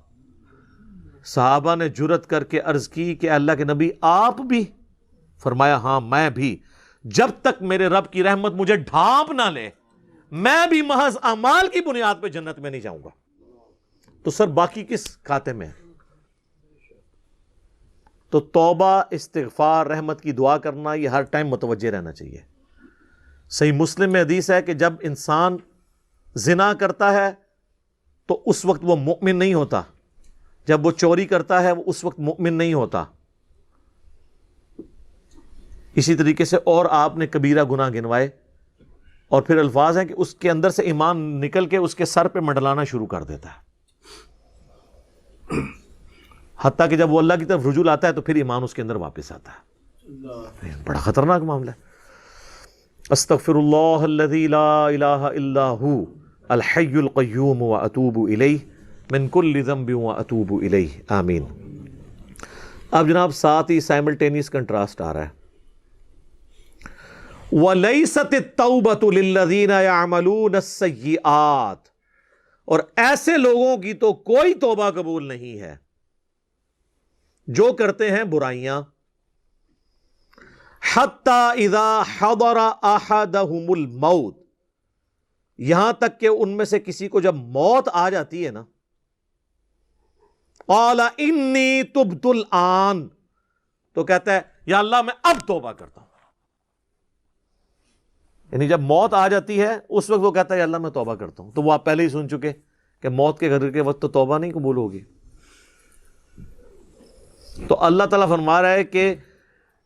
صحابہ نے جرت کر کے عرض کی کہ اللہ کے نبی آپ بھی؟ فرمایا ہاں میں بھی، جب تک میرے رب کی رحمت مجھے ڈھانپ نہ لے میں بھی محض اعمال کی بنیاد پہ جنت میں نہیں جاؤں گا. تو سر باقی کس کھاتے میں؟ تو توبہ، استغفار، رحمت کی دعا کرنا یہ ہر ٹائم متوجہ رہنا چاہیے. صحیح مسلم میں حدیث ہے کہ جب انسان زنا کرتا ہے تو اس وقت وہ مؤمن نہیں ہوتا، جب وہ چوری کرتا ہے وہ اس وقت مؤمن نہیں ہوتا. اسی طریقے سے اور آپ نے کبیرہ گناہ گنوائے اور پھر الفاظ ہیں کہ اس کے اندر سے ایمان نکل کے اس کے سر پہ منڈلانا شروع کر دیتا ہے، حتیٰ کہ جب وہ اللہ کی طرف رجوع آتا ہے تو پھر ایمان اس کے اندر واپس آتا ہے. بڑا خطرناک معاملہ ہے. استغفر اللہ الذی لا الہ الا ہو الحی القیوم واتوب الیہ من کل ذنب واتوب الیہ آمین. اب جناب ساتھ ہی سائملٹینیس کنٹراسٹ آ رہا ہے. وَلَيْسَتِ التَّوْبَةُ لِلَّذِينَ يَعْمَلُونَ السَّيِّئَاتِ، اور ایسے لوگوں کی تو کوئی توبہ قبول نہیں ہے جو کرتے ہیں برائیاں. حَتَّى إِذَا حَضَرَ أَحَدَهُمُ الْمَوْتِ، یہاں تک کہ ان میں سے کسی کو جب موت آ جاتی ہے نا، قَالَ إِنِّي تُبْتُ الْآن، تو کہتا ہے یا اللہ میں اب توبہ کرتا ہوں. یعنی جب موت آ جاتی ہے اس وقت وہ کہتا ہے یا اللہ میں توبہ کرتا ہوں. تو وہ آپ پہلے ہی سن چکے کہ موت کے گھر کے وقت تو توبہ نہیں قبول ہوگی. تو اللہ تعالیٰ فرما رہا ہے کہ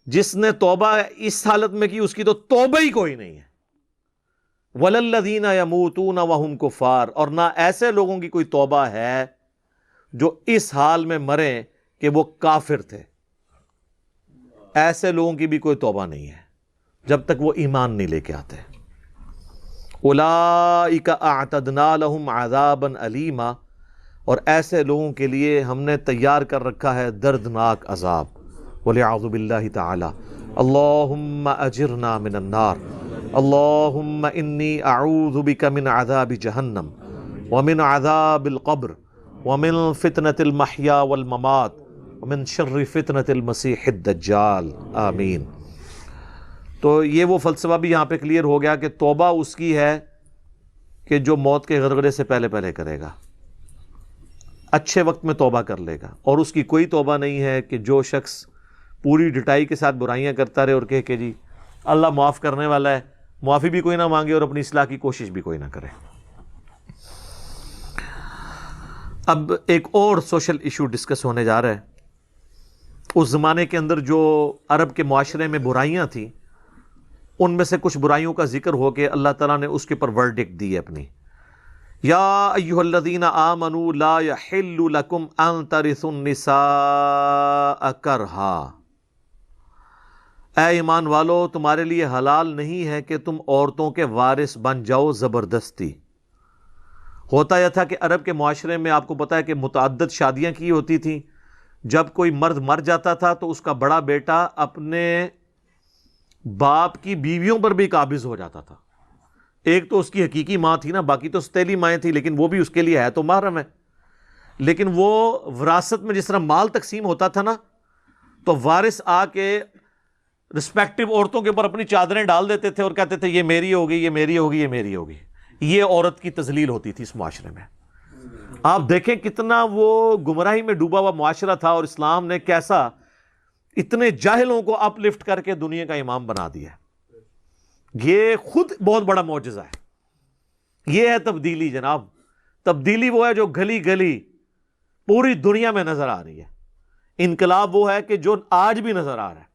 جس نے توبہ اس حالت میں کی اس کی تو توبہ ہی کوئی نہیں ہے. وَلَلَّذِينَ يَمُوتُونَ وَهُمْ كُفَّارٌ، اور نہ ایسے لوگوں کی کوئی توبہ ہے جو اس حال میں مریں کہ وہ کافر تھے. ایسے لوگوں کی بھی کوئی توبہ نہیں ہے جب تک وہ ایمان نہیں لے کے آتے. اولئک اعتدنا لہم عذابا علیما، اور ایسے لوگوں کے لیے ہم نے تیار کر رکھا ہے دردناک عذاب. وَلِعَوْذُ بِاللَّهِ تَعَالَى اللہم اجرنا من النار، اللہم انی اعوذ بک من عذاب جہنم ومن عذاب القبر ومن فتنة المحیا والممات ومن شر فتنة المسیح الدجال آمین. تو یہ وہ فلسفہ بھی یہاں پہ کلیئر ہو گیا کہ توبہ اس کی ہے کہ جو موت کے غرغرے سے پہلے پہلے کرے گا، اچھے وقت میں توبہ کر لے گا. اور اس کی کوئی توبہ نہیں ہے کہ جو شخص پوری ڈٹائی کے ساتھ برائیاں کرتا رہے اور کہے کہ جی اللہ معاف کرنے والا ہے، معافی بھی کوئی نہ مانگے اور اپنی اصلاح کی کوشش بھی کوئی نہ کرے. اب ایک اور سوشل ایشو ڈسکس ہونے جا رہا ہے. اس زمانے کے اندر جو عرب کے معاشرے میں برائیاں تھیں ان میں سے کچھ برائیوں کا ذکر ہو کے اللہ تعالیٰ نے اس کے اوپر ورڈکٹ دی ہے اپنی. یا ایھا الذین آمنوا لا یحل لکم ان ترثوا النساء کرہا، اے ایمان والو تمہارے لیے حلال نہیں ہے کہ تم عورتوں کے وارث بن جاؤ زبردستی. ہوتا یہ تھا کہ عرب کے معاشرے میں آپ کو پتا ہے کہ متعدد شادیاں کی ہوتی تھیں. جب کوئی مرد مر جاتا تھا تو اس کا بڑا بیٹا اپنے باپ کی بیویوں پر بھی قابض ہو جاتا تھا. ایک تو اس کی حقیقی ماں تھی نا، باقی تو ستیلی مائیں تھی، لیکن وہ بھی اس کے لیے ہے تو محرم ہے. لیکن وہ وراثت میں جس طرح مال تقسیم ہوتا تھا نا، تو وارث آ کے رسپیکٹو عورتوں کے اوپر اپنی چادریں ڈال دیتے تھے اور کہتے تھے یہ میری ہوگی، یہ میری ہوگی، یہ میری ہوگی. یہ عورت کی تذلیل ہوتی تھی اس معاشرے میں. آپ دیکھیں کتنا وہ گمراہی میں ڈوبا ہوا معاشرہ تھا، اور اسلام نے کیسا اتنے جاہلوں کو اپ لفٹ کر کے دنیا کا امام بنا دیا. یہ خود بہت بڑا معجزہ ہے. یہ ہے تبدیلی جناب. تبدیلی وہ ہے جو گلی گلی پوری دنیا میں نظر آ رہی ہے. انقلاب وہ ہے کہ جو آج بھی نظر آ رہا ہے.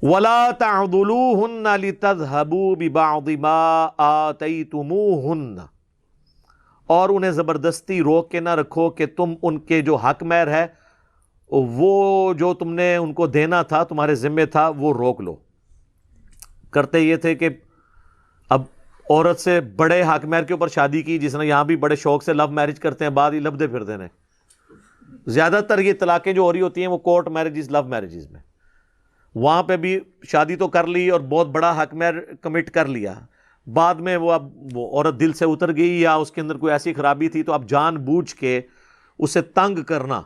وَلَا تَعْضُلُوهُنَّ لِتَذْهَبُوا بِبَعْضِ مَا آتَيْتُمُوهُنَّ، اور انہیں زبردستی روک کے نہ رکھو کہ تم ان کے جو حق مہر ہے وہ جو تم نے ان کو دینا تھا، تمہارے ذمے تھا، وہ روک لو۔ کرتے یہ تھے کہ اب عورت سے بڑے حق مہر کے اوپر شادی کی، جس نے یہاں بھی بڑے شوق سے لو میرج کرتے ہیں، بعد ہی لبدے پھرتے ہیں۔ زیادہ تر یہ طلاقیں جو ہو رہی ہوتی ہیں وہ کورٹ میرجز، لو میرجز میں، وہاں پہ بھی شادی تو کر لی اور بہت بڑا حق مہر کمٹ کر لیا، بعد میں وہ اب وہ عورت دل سے اتر گئی یا اس کے اندر کوئی ایسی خرابی تھی، تو اب جان بوجھ کے اسے تنگ کرنا،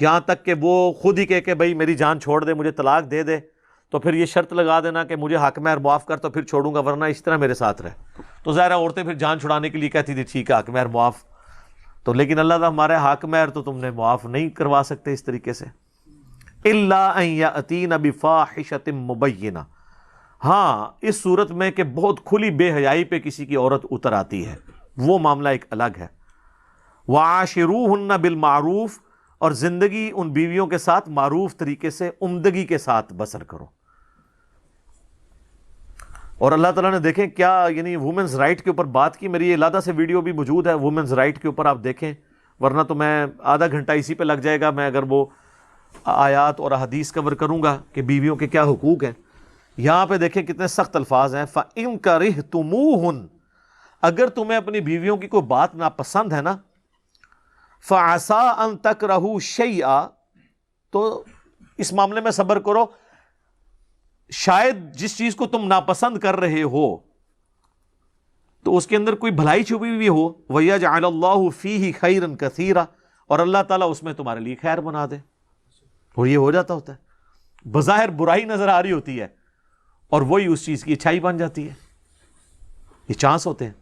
یہاں تک کہ وہ خود ہی کہے کہ بھائی میری جان چھوڑ دے، مجھے طلاق دے دے، تو پھر یہ شرط لگا دینا کہ مجھے حق مہر معاف کر تو پھر چھوڑوں گا، ورنہ اس طرح میرے ساتھ رہ۔ تو ظاہر عورتیں پھر جان چھڑانے کے لیے کہتی تھی ٹھیک ہے حق مہر معاف، تو لیکن اللہ تعالیٰ ہمارے حق مہر تو تم نے معاف نہیں کروا سکتے اس طریقے سے۔ الا ان یاتین بفاحشۃ مبینہ، ہاں اس صورت میں کہ بہت کھلی بے حیائی پہ کسی کی عورت اتر آتی ہے، وہ معاملہ ایک الگ ہے۔ وعاشروہن بالمعروف، اور زندگی ان بیویوں کے ساتھ معروف طریقے سے، عمدگی کے ساتھ بسر کرو۔ اور اللہ تعالیٰ نے دیکھیں کیا یعنی وومنز رائٹ کے اوپر بات کی، میری یہ علیحدہ سے ویڈیو بھی موجود ہے وومنز رائٹ کے اوپر، آپ دیکھیں، ورنہ تو میں آدھا گھنٹہ اسی پہ لگ جائے گا میں اگر وہ آیات اور احادیث کور کروں گا کہ بیویوں کے کیا حقوق ہیں۔ یہاں پہ دیکھیں کتنے سخت الفاظ ہیں، فَإِن كَرِهْتُمُوهُنَّ، اگر تمہیں اپنی بیویوں کی کوئی بات ناپسند ہے نا، فَعَسَىٰ أَن تَكْرَهُوا شَيْئًا، تو اس معاملے میں صبر کرو، شاید جس چیز کو تم ناپسند کر رہے ہو تو اس کے اندر کوئی بھلائی چھپی ہوئی ہو، وَيَجْعَلَ اللَّهُ فِيهِ خَيْرًا كَثِيرًا، اور اللہ تعالیٰ اس میں تمہارے لیے خیر بنا دے۔ اور یہ ہو جاتا ہوتا ہے، بظاہر برائی نظر آ رہی ہوتی ہے اور وہی اس چیز کی اچھائی بن جاتی ہے۔ یہ چانس ہوتے ہیں،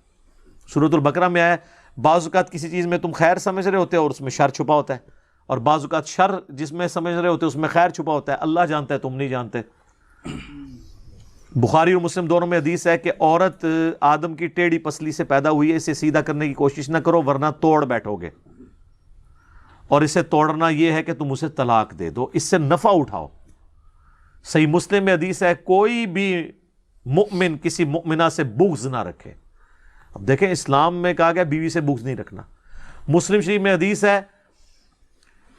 سورۃ البقرہ میں آیا بعض اوقات کسی چیز میں تم خیر سمجھ رہے ہوتے ہو اور اس میں شر چھپا ہوتا ہے، اور بعض اوقات شر جس میں سمجھ رہے ہوتے اس میں خیر چھپا ہوتا ہے، اللہ جانتا ہے تم نہیں جانتے۔ بخاری اور مسلم دونوں میں حدیث ہے کہ عورت آدم کی ٹیڑھی پسلی سے پیدا ہوئی ہے، اسے سیدھا کرنے کی کوشش نہ کرو ورنہ توڑ بیٹھو گے، اور اسے توڑنا یہ ہے کہ تم اسے طلاق دے دو، اس سے نفع اٹھاؤ۔ صحیح مسلم میں حدیث ہے کوئی بھی مؤمن کسی مؤمنہ سے بغض نہ رکھے۔ اب دیکھیں اسلام میں کہا گیا بیوی سے بغض نہیں رکھنا، مسلم شریف میں حدیث ہے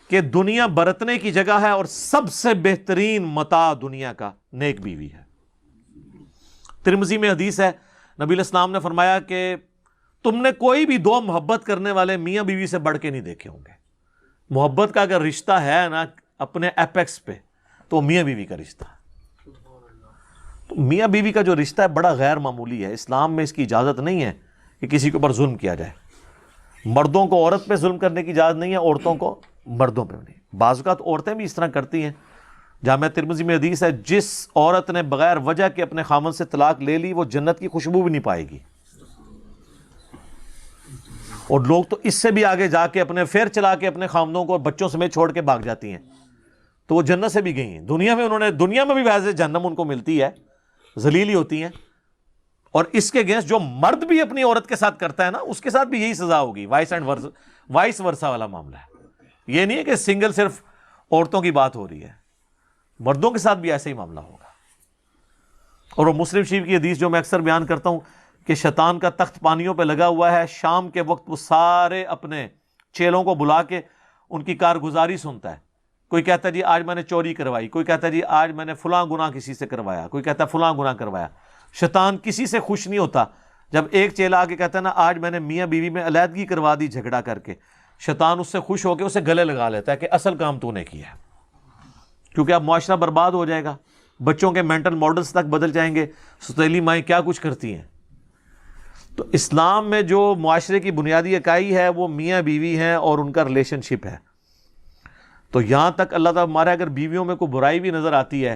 کہ دنیا برتنے کی جگہ ہے اور سب سے بہترین متاع دنیا کا نیک بیوی ہے۔ ترمذی میں حدیث ہے نبی علیہ السلام نے فرمایا کہ تم نے کوئی بھی دو محبت کرنے والے میاں بیوی سے بڑھ کے نہیں دیکھے ہوں گے۔ محبت کا اگر رشتہ ہے نا اپنے ایپیکس پہ تو میاں بیوی کا رشتہ ہے۔ تو میاں بیوی کا جو رشتہ ہے بڑا غیر معمولی ہے، اسلام میں اس کی اجازت نہیں ہے کہ کسی کے اوپر ظلم کیا جائے۔ مردوں کو عورت پہ ظلم کرنے کی اجازت نہیں ہے، عورتوں کو مردوں پہ نہیں۔ بعض اوقات عورتیں بھی اس طرح کرتی ہیں، جامعہ ترمذی میں حدیث ہے جس عورت نے بغیر وجہ کے اپنے خامن سے طلاق لے لی وہ جنت کی خوشبو بھی نہیں پائے گی۔ اور لوگ تو اس سے بھی آگے جا کے اپنے فیر چلا کے اپنے خامدوں کو بچوں سمیت چھوڑ کے بھاگ جاتی ہیں، تو وہ جنت سے بھی گئی ہیں۔ دنیا میں بھی ویسے جہنم ان کو ملتی ہے، ذلیل ہی ہوتی ہیں۔ اور اس کے اگینسٹ جو مرد بھی اپنی عورت کے ساتھ کرتا ہے نا اس کے ساتھ بھی یہی سزا ہوگی، وائس ورسا والا معاملہ ہے۔ یہ نہیں ہے کہ سنگل صرف عورتوں کی بات ہو رہی ہے، مردوں کے ساتھ بھی ایسا ہی معاملہ ہوگا۔ اور وہ مسلم شریف کی حدیث جو میں اکثر بیان کرتا ہوں کہ شیطان کا تخت پانیوں پہ لگا ہوا ہے، شام کے وقت وہ سارے اپنے چیلوں کو بلا کے ان کی کارگزاری سنتا ہے۔ کوئی کہتا ہے جی آج میں نے چوری کروائی، کوئی کہتا ہے جی آج میں نے فلاں گناہ کسی سے کروایا، کوئی کہتا ہے فلاں گناہ کروایا۔ شیطان کسی سے خوش نہیں ہوتا جب ایک چیلا آ کے کہتا ہے نا آج میں نے میاں بیوی میں علیحدگی کروا دی جھگڑا کر کے، شیطان اس سے خوش ہو کے اسے گلے لگا لیتا ہے کہ اصل کام تو نے کیا ہے، کیونکہ اب معاشرہ برباد ہو جائے گا، بچوں کے مینٹل ماڈلز تک بدل جائیں گے، ستیلی مائیں کیا کچھ کرتی ہیں۔ تو اسلام میں جو معاشرے کی بنیادی اکائی ہے وہ میاں بیوی ہیں اور ان کا ریلیشن شپ ہے۔ تو یہاں تک اللہ تعالیٰ ہمارے اگر بیویوں میں کوئی برائی بھی نظر آتی ہے،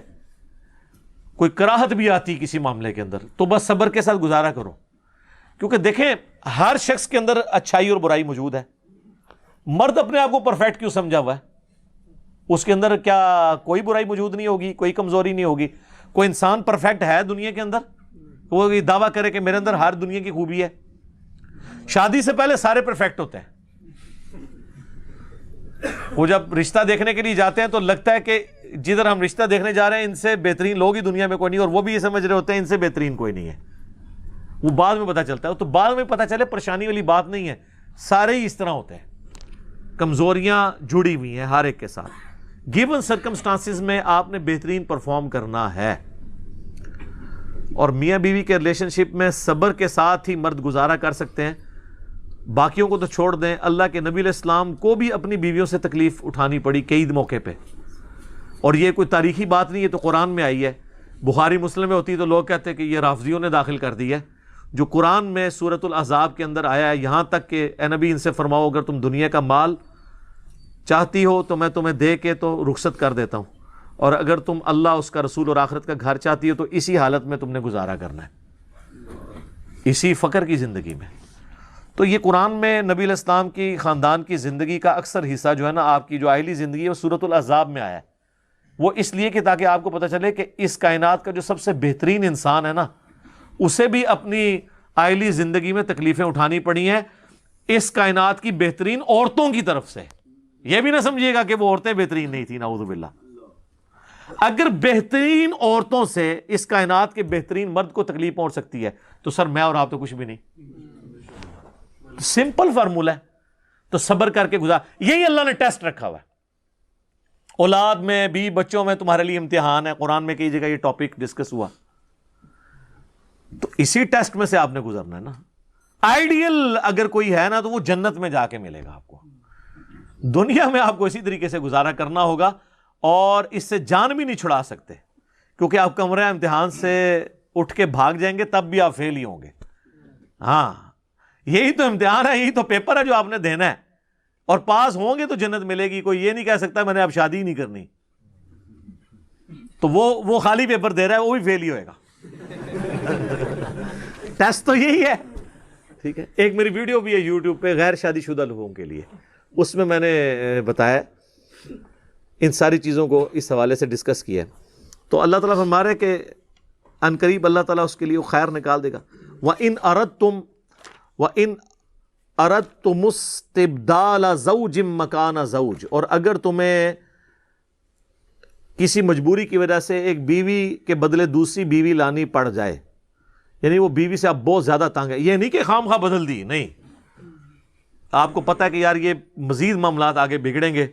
کوئی کراہت بھی آتی کسی معاملے کے اندر، تو بس صبر کے ساتھ گزارا کرو، کیونکہ دیکھیں ہر شخص کے اندر اچھائی اور برائی موجود ہے۔ مرد اپنے آپ کو پرفیکٹ کیوں سمجھا ہوا ہے؟ اس کے اندر کیا کوئی برائی موجود نہیں ہوگی، کوئی کمزوری نہیں ہوگی؟ کوئی انسان پرفیکٹ ہے دنیا کے اندر؟ وہ یہ دعویٰ کرے کہ میرے اندر ہر دنیا کی خوبی ہے؟ شادی سے پہلے سارے پرفیکٹ ہوتے ہیں، وہ جب رشتہ دیکھنے کے لیے جاتے ہیں تو لگتا ہے کہ جدھر ہم رشتہ دیکھنے جا رہے ہیں ان سے بہترین لوگ ہی دنیا میں کوئی نہیں، اور وہ بھی یہ سمجھ رہے ہوتے ہیں ان سے بہترین کوئی نہیں ہے. وہ بعد میں پتہ چلتا ہے، تو بعد میں پتہ چلے پریشانی والی بات نہیں ہے، سارے ہی اس طرح ہوتے ہیں، کمزوریاں جڑی ہوئی ہیں ہر ایک کے ساتھ. گیون سرکمسٹانسز میں آپ نے بہترین پرفارم کرنا ہے. اور میاں بیوی کے ریلیشن شپ میں صبر کے ساتھ ہی مرد گزارا کر سکتے ہیں، باقیوں کو تو چھوڑ دیں. اللہ کے نبی علیہ السلام کو بھی اپنی بیویوں سے تکلیف اٹھانی پڑی کئی موقع پہ، اور یہ کوئی تاریخی بات نہیں ہے، تو قرآن میں آئی ہے. بخاری مسلم میں ہوتی تو لوگ کہتے ہیں کہ یہ رافضیوں نے داخل کر دی ہے. جو قرآن میں سورۃ الاحزاب کے اندر آیا ہے، یہاں تک کہ اے نبی ان سے فرماؤ اگر تم دنیا کا مال چاہتی ہو تو میں تمہیں دے کے تو رخصت کر دیتا ہوں، اور اگر تم اللہ، اس کا رسول اور آخرت کا گھر چاہتی ہو تو اسی حالت میں تم نے گزارا کرنا ہے، اسی فقر کی زندگی میں. تو یہ قرآن میں نبی علیہ السلام کی خاندان کی زندگی کا اکثر حصہ جو ہے نا، آپ کی جو آئلی زندگی ہے وہ سورۃ الاحزاب میں آیا ہے. وہ اس لیے کہ تاکہ آپ کو پتہ چلے کہ اس کائنات کا جو سب سے بہترین انسان ہے نا، اسے بھی اپنی آئلی زندگی میں تکلیفیں اٹھانی پڑی ہیں اس کائنات کی بہترین عورتوں کی طرف سے. یہ بھی نہ سمجھیے گا کہ وہ عورتیں بہترین نہیں تھیں، نعوذ باللہ. اگر بہترین عورتوں سے اس کائنات کے بہترین مرد کو تکلیف پہنچ سکتی ہے تو سر میں اور آپ تو کچھ بھی نہیں. سمپل فارمولہ ہے. تو صبر کر کے گزار، یہی اللہ نے ٹیسٹ رکھا ہوا ہے. اولاد میں بھی، بچوں میں تمہارے لیے امتحان ہے. قرآن میں کئی جگہ یہ ٹاپک ڈسکس ہوا، تو اسی ٹیسٹ میں سے آپ نے گزرنا ہے نا. آئیڈیل اگر کوئی ہے نا تو وہ جنت میں جا کے ملے گا آپ کو. دنیا میں آپ کو اسی طریقے سے گزارا کرنا ہوگا، اور اس سے جان بھی نہیں چھڑا سکتے، کیونکہ آپ کمرہ امتحان سے اٹھ کے بھاگ جائیں گے تب بھی آپ فیل ہی ہوں گے. ہاں، یہی تو امتحان ہے، یہی تو پیپر ہے جو آپ نے دینا ہے، اور پاس ہوں گے تو جنت ملے گی. کوئی یہ نہیں کہہ سکتا میں نے اب شادی ہی نہیں کرنی، تو وہ خالی پیپر دے رہا ہے، وہ بھی فیل ہی ہوئے گا. ٹیسٹ تو یہی ہے. ٹھیک ہے. ایک میری ویڈیو بھی ہے یوٹیوب پہ غیر شادی شدہ لوگوں کے لیے، اس میں میں نے بتایا ان ساری چیزوں کو، اس حوالے سے ڈسکس کیا ہے. تو اللہ تعالیٰ فرما رہے کہ عنقریب اللہ تعالیٰ اس کے لیے خیر نکال دے گا. وَإِنْ أَرَدْتُمُ اسْتِبْدَالَ زَوْجٍ مَكَانَ زَوْجٍ، اور اگر تمہیں کسی مجبوری کی وجہ سے ایک بیوی کے بدلے دوسری بیوی لانی پڑ جائے، یعنی وہ بیوی سے آپ بہت زیادہ تنگ ہے، یہ نہیں کہ خام خواہ بدل دی، نہیں، آپ کو پتہ ہے کہ یار یہ مزید معاملات آگے بگڑیں گے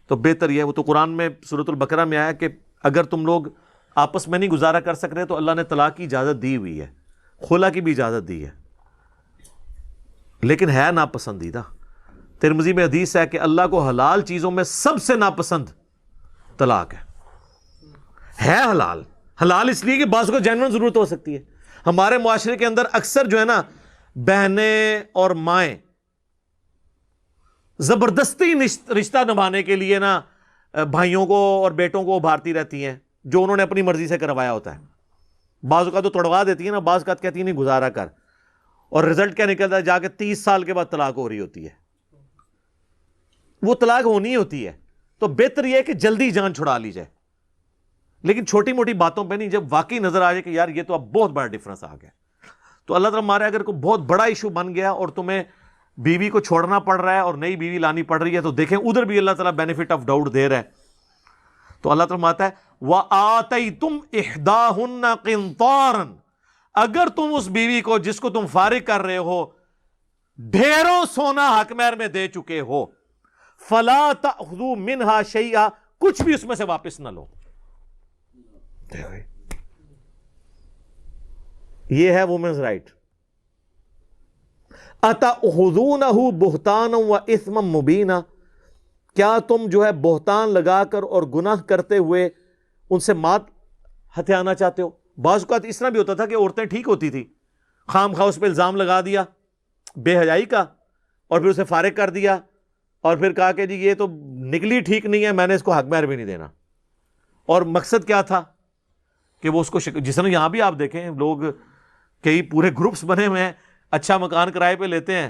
تو بہتر یہ ہے. وہ تو قرآن میں سورۃ البقرہ میں آیا کہ اگر تم لوگ آپس میں نہیں گزارا کر سک رہے تو اللہ نے طلاق کی اجازت دی ہوئی ہے، خلا کی بھی اجازت دی ہے، لیکن ہے ناپسندیدہ. ترمذی میں حدیث ہے کہ اللہ کو حلال چیزوں میں سب سے ناپسند طلاق ہے حلال. حلال اس لیے کہ بعض کو جینوئن ضرورت ہو سکتی ہے. ہمارے معاشرے کے اندر اکثر جو ہے نا، بہنیں اور مائیں زبردستی رشتہ نبھانے کے لیے نا بھائیوں کو اور بیٹوں کو ابھارتی رہتی ہیں جو انہوں نے اپنی مرضی سے کروایا ہوتا ہے. بعض کا تو توڑوا دیتی ہے نا، بعض کا کہتی ہے نہیں گزارا کر، اور رزلٹ کیا نکلتا ہے، جا کے 30 سال کے بعد طلاق ہو رہی ہوتی ہے. وہ طلاق ہونی ہوتی ہے تو بہتر یہ ہے کہ جلدی جان چھڑا لی جائے، لیکن چھوٹی موٹی باتوں پہ نہیں. جب واقعی نظر آ جائے کہ یار یہ تو اب بہت بڑا ڈفرنس آ گیا، تو اللہ تعالیٰ ہمارے اگر کوئی بہت بڑا ایشو بن گیا اور تمہیں بیوی کو چھوڑنا پڑ رہا ہے اور نئی بیوی لانی پڑ رہی ہے، تو دیکھیں ادھر بھی اللہ تعالیٰ بینیفٹ آف ڈاؤٹ دے رہا ہے. تو اللہ تعالیٰ آتا ہے وَآتَيْتُمْ إِحْدَاهُنَّ قِنْطَارًا، اگر تم اس بیوی کو جس کو تم فارغ کر رہے ہو ڈھیروں سونا حق مہر میں دے چکے ہو، فَلَا تَأْخُذُوا مِنْهَا شَيْئًا، کچھ بھی اس میں سے واپس نہ لو. یہ ہے وومنز رائٹ. أَتَأْخُذُونَهُ بُهْتَانًا وَإِثْمًا مُبِينًا، کیا تم جو ہے بہتان لگا کر اور گناہ کرتے ہوئے ان سے مات ہتھیانا چاہتے ہو؟ بعض اوقات اس طرح بھی ہوتا تھا کہ عورتیں ٹھیک ہوتی تھی، خام خواہ اس پہ الزام لگا دیا بے حیائی کا، اور پھر اسے فارغ کر دیا، اور پھر کہا کہ جی یہ تو نکلی ٹھیک نہیں ہے، میں نے اس کو حق مہر بھی نہیں دینا. اور مقصد کیا تھا کہ وہ اس کو جس طرح یہاں بھی آپ دیکھیں لوگ کئی پورے گروپس بنے ہوئے ہیں، اچھا مکان کرائے پہ لیتے ہیں،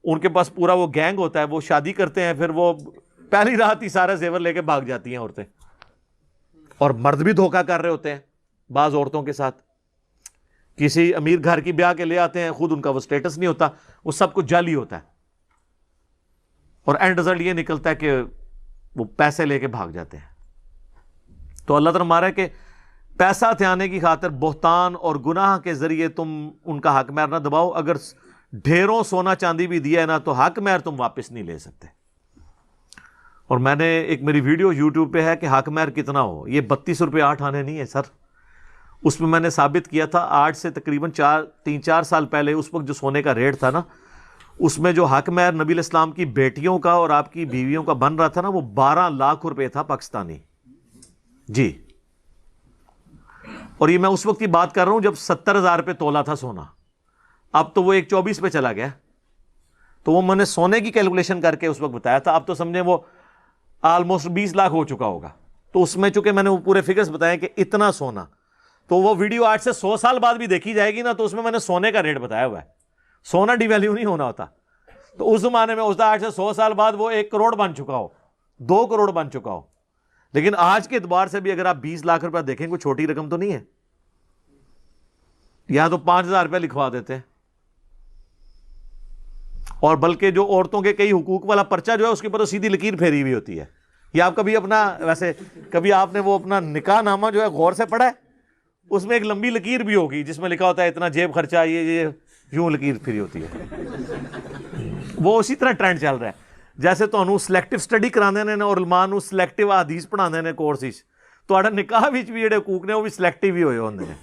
ان کے پاس پورا وہ گینگ ہوتا ہے، وہ شادی کرتے ہیں، پھر وہ پہلی رات ہی سارا زیور لے کے بھاگ جاتی ہیں عورتیں. اور مرد بھی دھوکہ کر رہے ہوتے ہیں بعض عورتوں کے ساتھ. کسی امیر گھر کی بیاہ کے لے آتے ہیں، خود ان کا وہ سٹیٹس نہیں ہوتا، وہ سب کچھ جعلی ہوتا ہے، اور اینڈ رزلٹ یہ نکلتا ہے کہ وہ پیسے لے کے بھاگ جاتے ہیں. تو اللہ تعالیٰ ہمارا ہے کہ پیسہ تھانے کی خاطر بہتان اور گناہ کے ذریعے تم ان کا حق مہر نہ دباؤ. اگر ڈھیروں سونا چاندی بھی دیا ہے نا تو حق مہر تم واپس نہیں لے سکتے. اور میں نے ایک میری ویڈیو یوٹیوب پہ ہے کہ حق مہر کتنا ہو, یہ 32 روپے 8 آنے نہیں ہے سر. اس میں نے ثابت کیا تھا آج سے تقریباً 3-4 سال پہلے اس وقت جو سونے کا ریٹ تھا نا, اس میں جو حق مہر نبی علیہ السلام کی بیٹیوں کا اور آپ کی بیویوں کا بن رہا تھا نا وہ 12 لاکھ روپے تھا پاکستانی جی. اور یہ میں اس وقت کی بات کر رہا ہوں جب 70,000 پہ تولا تھا سونا. اب تو وہ 124 پہ چلا گیا. تو وہ میں نے سونے کی کیلکولیشن کر کے اس وقت بتایا تھا. اب تو سمجھیں وہ آلموسٹ 20 لاکھ ہو چکا ہوگا. تو اس میں چونکہ میں نے وہ پورے فگرز بتائے کہ اتنا سونا, تو وہ ویڈیو آج سے 100 سال بعد بھی دیکھی جائے گی نا تو اس میں نے سونے کا ریٹ بتایا ہوا ہے. سونا ڈی ویلیو نہیں ہونا ہوتا. تو اس زمانے میں اس آج سے 100 سال بعد وہ 1 کروڑ بن چکا ہو, 2 کروڑ بن چکا ہو. لیکن آج کے اعتبار سے بھی اگر آپ 20 لاکھ روپے دیکھیں کوئی چھوٹی رقم تو نہیں ہے. یہاں تو 5,000 روپے لکھوا دیتے ہیں. اور بلکہ جو عورتوں کے کئی حقوق والا پرچہ جو ہے اس کے اوپر تو سیدھی لکیر پھیری ہوئی ہوتی ہے. یہ آپ کبھی اپنا ویسے کبھی آپ نے وہ اپنا نکاح نامہ جو ہے غور سے پڑھا ہے؟ اس میں ایک لمبی لکیر بھی ہوگی جس میں لکھا ہوتا ہے اتنا جیب خرچہ, یہ یوں لکیر پھری ہوتی ہے. وہ اسی طرح ٹرینڈ چل رہا ہے. جیسے تو سلیکٹو سٹڈی کرانے نے اور علماء نو سلیکٹو حدیث پڑھانے نے کورس تو نکاح بھی جڑے حقوق نے وہ بھی سلیکٹو ہی ہوئے ہوندے نے.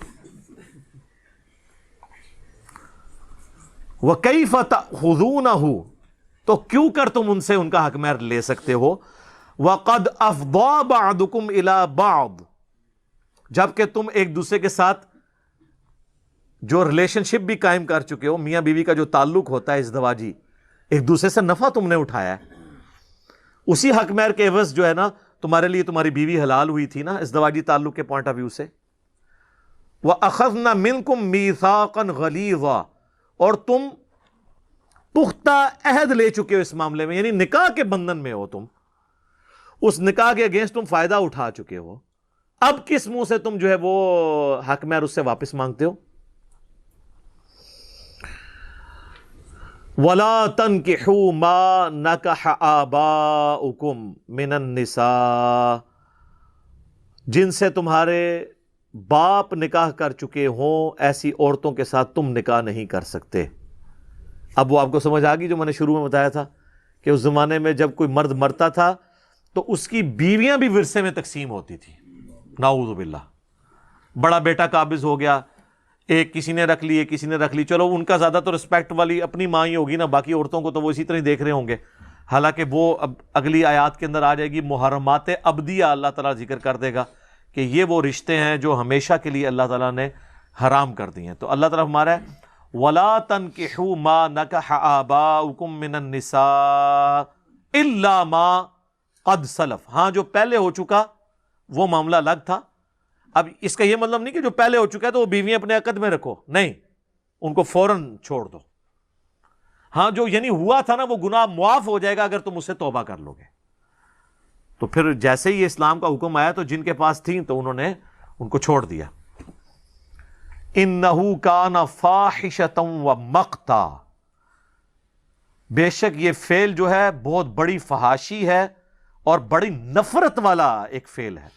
وَكَيْفَ تَأْخُذُونَهُ, تو کیوں کر تم ان سے ان کا حق مہر لے سکتے ہو. وَقَدْ أَفْضَى بَعْضُكُمْ إِلَى بَعْضٍ, جبکہ تم ایک دوسرے کے ساتھ جو ریلیشن شپ بھی قائم کر چکے ہو, میاں بیوی کا جو تعلق ہوتا ہے ازدواجی, ایک دوسرے سے نفع تم نے اٹھایا ہے. اسی حق مہر کے عوض جو ہے نا تمہارے لیے تمہاری بیوی حلال ہوئی تھی نا ازدواجی تعلق کے پوائنٹ آف ویو سے. وَأَخَذْنَا مِنْكُمْ مِيثَاقًا غَلِيظًا, اور تم پختہ عہد لے چکے ہو اس معاملے میں, یعنی نکاح کے بندھن میں ہو تم, اس نکاح کے اگینسٹ تم فائدہ اٹھا چکے ہو. اب کس منہ سے تم جو ہے وہ حق مہر اس سے واپس مانگتے ہو. وَلَا تَنْكِحُوا مَا نَكَحَ آبَاؤُكُمْ مِنَ النِّسَاءِ, جن سے تمہارے باپ نکاح کر چکے ہوں ایسی عورتوں کے ساتھ تم نکاح نہیں کر سکتے. اب وہ آپ کو سمجھ آ گئی جو میں نے شروع میں بتایا تھا کہ اس زمانے میں جب کوئی مرد مرتا تھا تو اس کی بیویاں بھی ورثے میں تقسیم ہوتی تھی. نعوذ باللہ, بڑا بیٹا قابض ہو گیا, ایک کسی نے رکھ لی ایک کسی نے رکھ لی, چلو ان کا زیادہ تو رسپیکٹ والی اپنی ماں ہی ہوگی نا, باقی عورتوں کو تو وہ اسی طرح ہی دیکھ رہے ہوں گے. حالانکہ وہ اب اگلی آیات کے اندر آ جائے گی محرمات ابدیہ, اللہ تعالیٰ ذکر کر دے گا کہ یہ وہ رشتے ہیں جو ہمیشہ کے لیے اللہ تعالیٰ نے حرام کر دیے ہیں. تو اللہ تعالیٰ ہمارا ہے وَلَا تَنْكِحُوا مَا نَكَحَ آبَاؤُكُمْ مِنَ النِّسَاءِ إِلَّا مَا قَدْ سَلَفَ, ہاں جو پہلے ہو چکا وہ معاملہ الگ تھا. اب اس کا یہ مطلب نہیں کہ جو پہلے ہو چکا ہے تو وہ بیویاں اپنے عقد میں رکھو, نہیں, ان کو فوراً چھوڑ دو. ہاں جو یعنی ہوا تھا نا وہ گناہ معاف ہو جائے گا اگر تم اس سے توبہ کر لو گے. تو پھر جیسے ہی اسلام کا حکم آیا تو جن کے پاس تھیں تو انہوں نے ان کو چھوڑ دیا. اِنَّهُ كَانَ فَاحِشَةً وَمَقْتًا, بے شک یہ فعل جو ہے بہت بڑی فحاشی ہے اور بڑی نفرت والا ایک فعل ہے.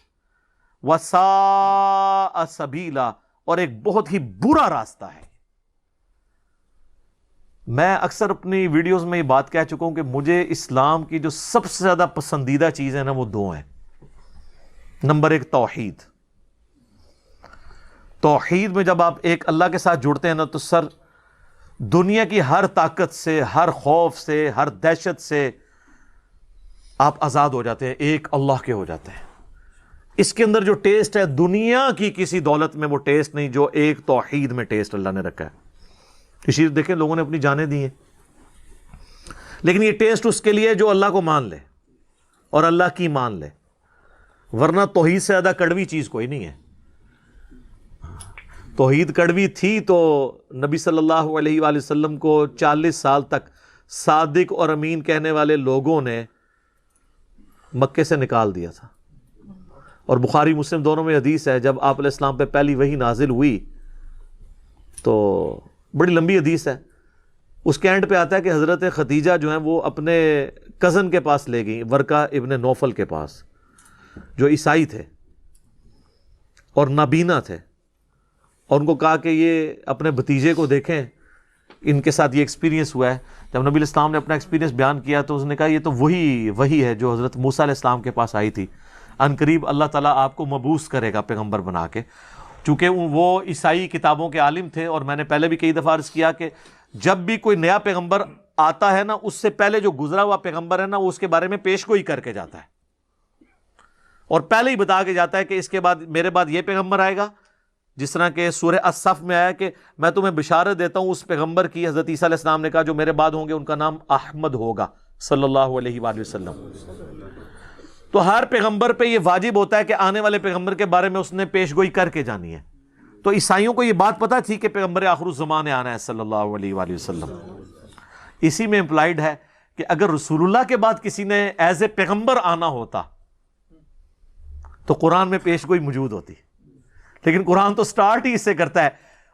وَسَاءَ سَبِيلًا, اور ایک بہت ہی برا راستہ ہے. میں اکثر اپنی ویڈیوز میں یہ بات کہہ چکا ہوں کہ مجھے اسلام کی جو سب سے زیادہ پسندیدہ چیز ہے نا وہ 2 ہیں. نمبر 1 توحید. توحید میں جب آپ ایک اللہ کے ساتھ جڑتے ہیں نا تو سر دنیا کی ہر طاقت سے, ہر خوف سے, ہر دہشت سے آپ آزاد ہو جاتے ہیں, ایک اللہ کے ہو جاتے ہیں. اس کے اندر جو ٹیسٹ ہے دنیا کی کسی دولت میں وہ ٹیسٹ نہیں جو ایک توحید میں ٹیسٹ اللہ نے رکھا ہے. اسی دیکھیں لوگوں نے اپنی جانیں دی ہیں, لیکن یہ ٹیسٹ اس کے لیے جو اللہ کو مان لے اور اللہ کی مان لے, ورنہ توحید سے زیادہ کڑوی چیز کوئی نہیں ہے. توحید کڑوی تھی تو نبی صلی اللہ علیہ وآلہ وسلم کو 40 سال تک صادق اور امین کہنے والے لوگوں نے مکے سے نکال دیا تھا. اور بخاری مسلم دونوں میں حدیث ہے, جب آپ علیہ السلام پہ پہلی وحی نازل ہوئی تو بڑی لمبی حدیث ہے, اس کے اینڈ پہ آتا ہے کہ حضرت خدیجہ جو ہیں وہ اپنے کزن کے پاس لے گئیں, ورقہ ابن نوفل کے پاس, جو عیسائی تھے. اور نابینا تھے، اور ان کو کہا کہ یہ اپنے بھتیجے کو دیکھیں، ان کے ساتھ یہ ایکسپیرینس ہوا ہے۔ جب نبی الاسلام نے اپنا ایکسپیرینس بیان کیا تو اس نے کہا یہ تو وہی ہے جو حضرت موسیٰ علیہ السلام کے پاس آئی تھی، ان قریب اللہ تعالیٰ آپ کو مبعوث کرے گا پیغمبر بنا کے۔ چونکہ وہ عیسائی کتابوں کے عالم تھے، اور میں نے پہلے بھی کئی دفعہ عرض کیا کہ جب بھی کوئی نیا پیغمبر آتا ہے نا، اس سے پہلے جو گزرا ہوا پیغمبر ہے نا، وہ اس کے بارے میں پیش گوئی کر کے جاتا ہے، اور پہلے ہی بتا کے جاتا ہے کہ اس کے بعد میرے بعد یہ پیغمبر آئے گا، جس طرح کہ سورہ الصف میں آیا کہ میں تمہیں بشارت دیتا ہوں اس پیغمبر کی، حضرت عیسیٰ علیہ السلام نے کہا جو میرے بعد ہوں گے ان کا نام احمد ہوگا صلی اللہ علیہ وآلہ وسلم۔ تو ہر پیغمبر پہ یہ واجب ہوتا ہے کہ آنے والے پیغمبر کے بارے میں اس نے پیش گوئی کر کے جانی ہے۔ تو عیسائیوں کو یہ بات پتہ تھی کہ پیغمبر آخر الزمان نے آنا ہے صلی اللہ علیہ وآلہ وسلم۔ اسی میں امپلائڈ ہے کہ اگر رسول اللہ کے بعد کسی نے ایز اے پیغمبر آنا ہوتا تو قرآن میں پیش گوئی موجود ہوتی، لیکن قرآن تو سٹارٹ ہی اس سے کرتا ہے،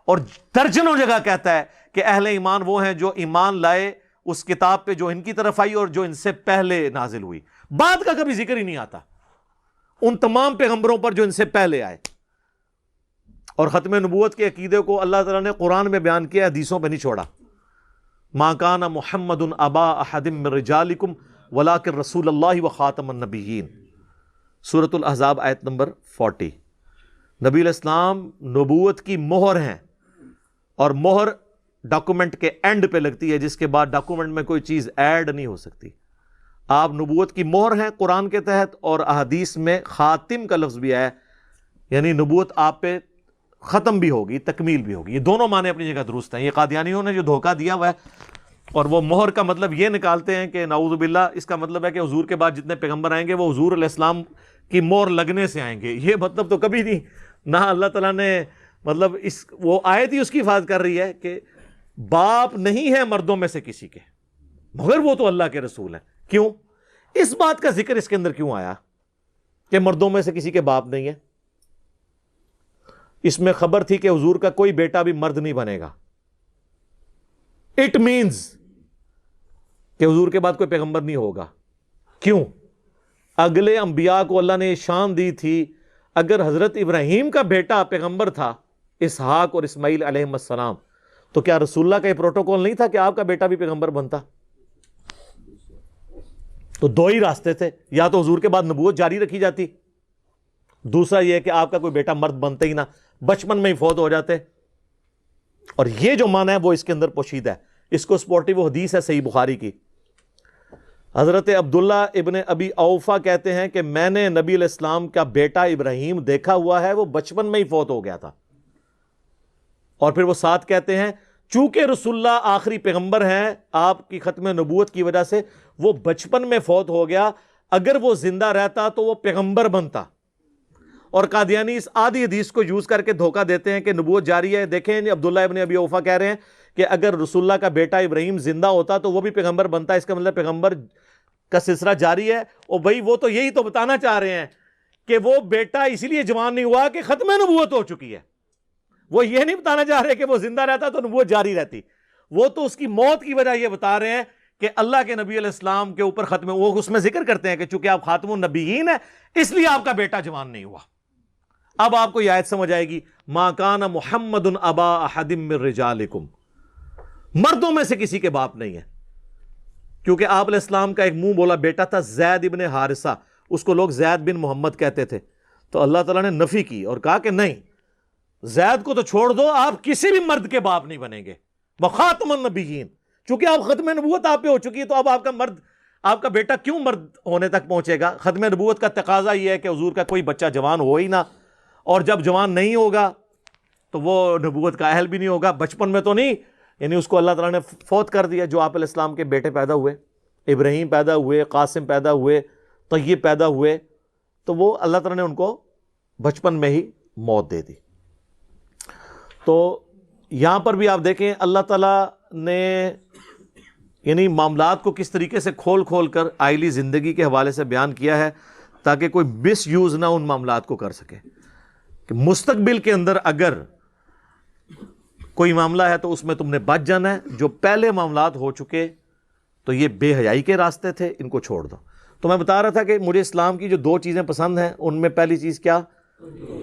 اور درجنوں جگہ کہتا ہے کہ اہل ایمان وہ ہیں جو ایمان لائے اس کتاب پہ جو ان کی طرف آئی اور جو ان سے پہلے نازل ہوئی۔ بعد کا کبھی ذکر ہی نہیں آتا ان تمام پیغمبروں پر جو ان سے پہلے آئے۔ اور ختم نبوت کے عقیدے کو اللہ تعالیٰ نے قرآن میں بیان کیا، حدیثوں پہ نہیں چھوڑا۔ ما کان محمد ابا احد من رجالکم ولکن رسول اللہ وخاتم النبیین، سورۃ الاحزاب آیت نمبر 40۔ نبی علیہ السلام نبوت کی مہر ہیں، اور مہر ڈاکومنٹ کے اینڈ پہ لگتی ہے، جس کے بعد ڈاکومنٹ میں کوئی چیز ایڈ نہیں ہو سکتی۔ آپ نبوت کی مہر ہیں قرآن کے تحت، اور احادیث میں خاتم کا لفظ بھی ہے، یعنی نبوت آپ پہ ختم بھی ہوگی، تکمیل بھی ہوگی۔ یہ دونوں معنی اپنی جگہ درست ہیں۔ یہ قادیانیوں نے جو دھوکہ دیا ہوا ہے، اور وہ مہر کا مطلب یہ نکالتے ہیں کہ نعوذ باللہ اس کا مطلب ہے کہ حضور کے بعد جتنے پیغمبر آئیں گے وہ حضور علیہ السلام کی مہر لگنے سے آئیں گے۔ یہ مطلب تو کبھی نہیں، نہ اللہ تعالیٰ نے مطلب وہ آیت ہی اس کی حفاظت کر رہی ہے کہ باپ نہیں ہے مردوں میں سے کسی کے، مگر وہ تو اللہ کے رسول ہیں۔ کیوں اس بات کا ذکر اس کے اندر کیوں آیا کہ مردوں میں سے کسی کے باپ نہیں ہے؟ اس میں خبر تھی کہ حضور کا کوئی بیٹا بھی مرد نہیں بنے گا۔ اٹ مینز کہ حضور کے بعد کوئی پیغمبر نہیں ہوگا۔ کیوں؟ اگلے انبیاء کو اللہ نے شان دی تھی، اگر حضرت ابراہیم کا بیٹا پیغمبر تھا اسحاق اور اسماعیل علیہ السلام، تو کیا رسول اللہ کا یہ پروٹوکول نہیں تھا کہ آپ کا بیٹا بھی پیغمبر بنتا؟ تو دو ہی راستے تھے، یا تو حضور کے بعد نبوت جاری رکھی جاتی، دوسرا یہ کہ آپ کا کوئی بیٹا مرد بنتا ہی نہ، بچپن میں ہی فوت ہو جاتے۔ اور یہ جو معنی ہے وہ اس کے اندر پوشیدہ ہے۔ اس کو سپورٹیو حدیث ہے صحیح بخاری کی، حضرت عبداللہ ابن ابی اوفا کہتے ہیں کہ میں نے نبی علیہ السلام کا بیٹا ابراہیم دیکھا ہوا ہے، وہ بچپن میں ہی فوت ہو گیا تھا۔ اور پھر وہ ساتھ کہتے ہیں چونکہ رسول اللہ آخری پیغمبر ہیں، آپ کی ختم نبوت کی وجہ سے وہ بچپن میں فوت ہو گیا، اگر وہ زندہ رہتا تو وہ پیغمبر بنتا۔ اور قادیانی اس آدھی حدیث کو یوز کر کے دھوکہ دیتے ہیں کہ نبوت جاری ہے۔ دیکھیں عبداللہ ابن ابی اوفا کہہ رہے ہیں کہ اگر رسول اللہ کا بیٹا ابراہیم زندہ ہوتا تو وہ بھی پیغمبر بنتا، اس کا مطلب پیغمبر کا سلسلہ جاری ہے۔ اور بھائی وہ تو یہی تو بتانا چاہ رہے ہیں کہ وہ بیٹا اس لیے جوان نہیں ہوا کہ ختم نبوت ہو چکی ہے، وہ یہ نہیں بتانا چاہ رہے کہ وہ زندہ رہتا تو نبوت جاری رہتی، وہ تو اس کی موت کی وجہ یہ بتا رہے ہیں کہ اللہ کے نبی علیہ السلام کے اوپر ختم، وہ اس میں ذکر کرتے ہیں کہ چونکہ آپ خاتم النبیین ہیں اس لیے آپ کا بیٹا جوان نہیں ہوا۔ اب آپ کو یہ آیت سمجھ آئے گی، ما کان محمد ابا احد من رجالکم، مردوں میں سے کسی کے باپ نہیں ہے، کیونکہ آپ علیہ السلام کا ایک منہ بولا بیٹا تھا زید ابن حارثہ، اس کو لوگ زید بن محمد کہتے تھے، تو اللہ تعالیٰ نے نفی کی اور کہا کہ نہیں، زید کو تو چھوڑ دو، آپ کسی بھی مرد کے باپ نہیں بنیں گے، وخاتم النبیین، چونکہ آپ ختم نبوت آپ پہ ہو چکی ہے تو اب آپ کا بیٹا کیوں مرد ہونے تک پہنچے گا؟ ختم نبوت کا تقاضا یہ ہے کہ حضور کا کوئی بچہ جوان ہو ہی نہ، اور جب جوان نہیں ہوگا تو وہ نبوت کا اہل بھی نہیں ہوگا، بچپن میں تو نہیں، یعنی اس کو اللہ تعالیٰ نے فوت کر دیا۔ جو آپ علیہ السلام کے بیٹے پیدا ہوئے، ابراہیم پیدا ہوئے، قاسم پیدا ہوئے، طیب پیدا ہوئے، تو وہ اللہ تعالیٰ نے ان کو بچپن میں ہی موت دے دی۔ تو یہاں پر بھی آپ دیکھیں اللہ تعالیٰ نے یعنی معاملات کو کس طریقے سے کھول کھول کر آئلی زندگی کے حوالے سے بیان کیا ہے تاکہ کوئی مس یوز نہ ان معاملات کو کر سکے، کہ مستقبل کے اندر اگر کوئی معاملہ ہے تو اس میں تم نے بچ جانا ہے، جو پہلے معاملات ہو چکے تو یہ بے حیائی کے راستے تھے، ان کو چھوڑ دو۔ تو میں بتا رہا تھا کہ مجھے اسلام کی جو دو چیزیں پسند ہیں، ان میں پہلی چیز کیا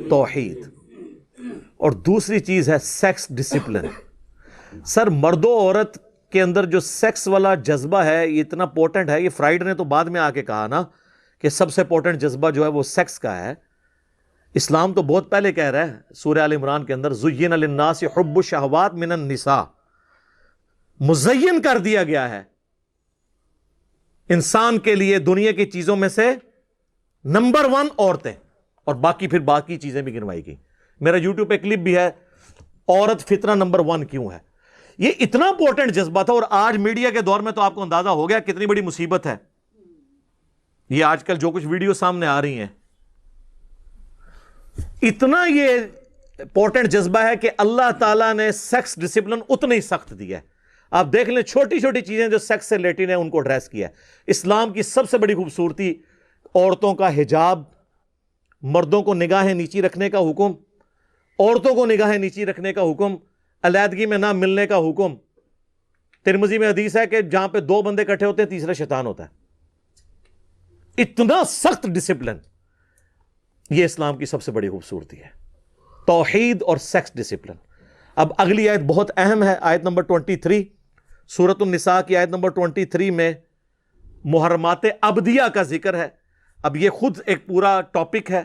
توحید، اور دوسری چیز ہے سیکس ڈسپلن. سر مرد و عورت کے اندر جو سیکس والا جذبہ ہے یہ اتنا پورٹنٹ ہے. یہ فرائڈ نے تو بعد میں آ کے کہا نا کہ سب سے پورٹنٹ جذبہ جو ہے وہ سیکس کا ہے. اسلام تو بہت پہلے کہہ رہا ہے سورہ آل عمران کے اندر زُيِّنَ لِلنَّاسِ حُبُّ الشَّهَوَاتِ مِنَ النِّسَاءِ، مزین کر دیا گیا ہے انسان کے لیے دنیا کی چیزوں میں سے نمبر 1 عورتیں، اور باقی پھر باقی چیزیں بھی گنوائی گئی. میرا یوٹیوب پہ کلپ بھی ہے عورت فتنہ نمبر 1 کیوں ہے. یہ اتنا پورٹنٹ جذبہ تھا، اور آج میڈیا کے دور میں تو آپ کو اندازہ ہو گیا کتنی بڑی مصیبت ہے. یہ آج کل جو کچھ ویڈیو سامنے آ رہی ہیں، اتنا یہ پورٹنٹ جذبہ ہے کہ اللہ تعالیٰ نے سیکس ڈسپلن اتنا ہی سخت دیا ہے. آپ دیکھ لیں چھوٹی چھوٹی چیزیں جو سیکس سے ریلیٹڈ ہیں ان کو ایڈریس کیا ہے. اسلام کی سب سے بڑی خوبصورتی عورتوں کا حجاب، مردوں کو نگاہیں نیچی رکھنے کا حکم، عورتوں کو نگاہیں نیچی رکھنے کا حکم، علیحدگی میں نہ ملنے کا حکم. ترمذی میں حدیث ہے کہ جہاں پہ 2 بندے اکٹھے ہوتے ہیں تیسرا شیطان ہوتا ہے. اتنا سخت ڈسپلن، یہ اسلام کی سب سے بڑی خوبصورتی ہے، توحید اور سیکس ڈسپلن. اب اگلی آیت بہت اہم ہے، آیت نمبر 23 سورۃ النساء کی آیت نمبر 23 میں محرمات ابدیہ کا ذکر ہے. اب یہ خود ایک پورا ٹاپک ہے،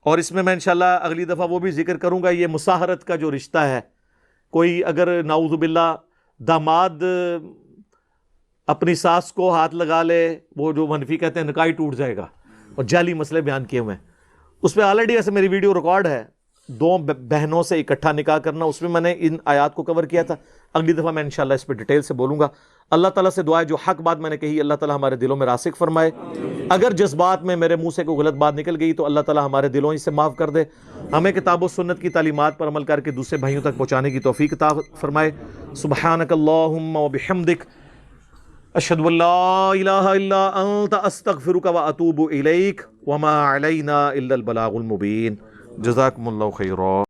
اور اس میں انشاءاللہ اگلی دفعہ وہ بھی ذکر کروں گا. یہ مساہرت کا جو رشتہ ہے، کوئی اگر نعوذ باللہ داماد اپنی ساس کو ہاتھ لگا لے، وہ جو منفی کہتے ہیں نکاح ہی ٹوٹ جائے گا، اور جعلی مسئلے بیان کیے ہوئے ہیں. اس پہ آلریڈی ایسے میری ویڈیو ریکارڈ ہے، 2 بہنوں سے اکٹھا نکاح کرنا، اس میں نے ان آیات کو کور کیا تھا. اگلی دفعہ میں انشاءاللہ اس پہ ڈیٹیل سے بولوں گا. اللہ تعالیٰ سے دعا ہے جو حق بات میں نے کہی اللہ تعالیٰ ہمارے دلوں میں راسخ فرمائے. اگر جذبات میں میرے منہ سے کوئی غلط بات نکل گئی تو اللہ تعالیٰ ہمارے دلوں ہی سے معاف کر دے. ہمیں کتاب و سنت کی تعلیمات پر عمل کر کے دوسرے بھائیوں تک پہنچانے کی توفیق عطا فرمائے. سبحانک اللہم وبحمدک، اشہد ان لا الہ الا انت، استغفرک واتوب الیک، وما علینا الا البلاغ المبین. جزاکم اللہ خیرا.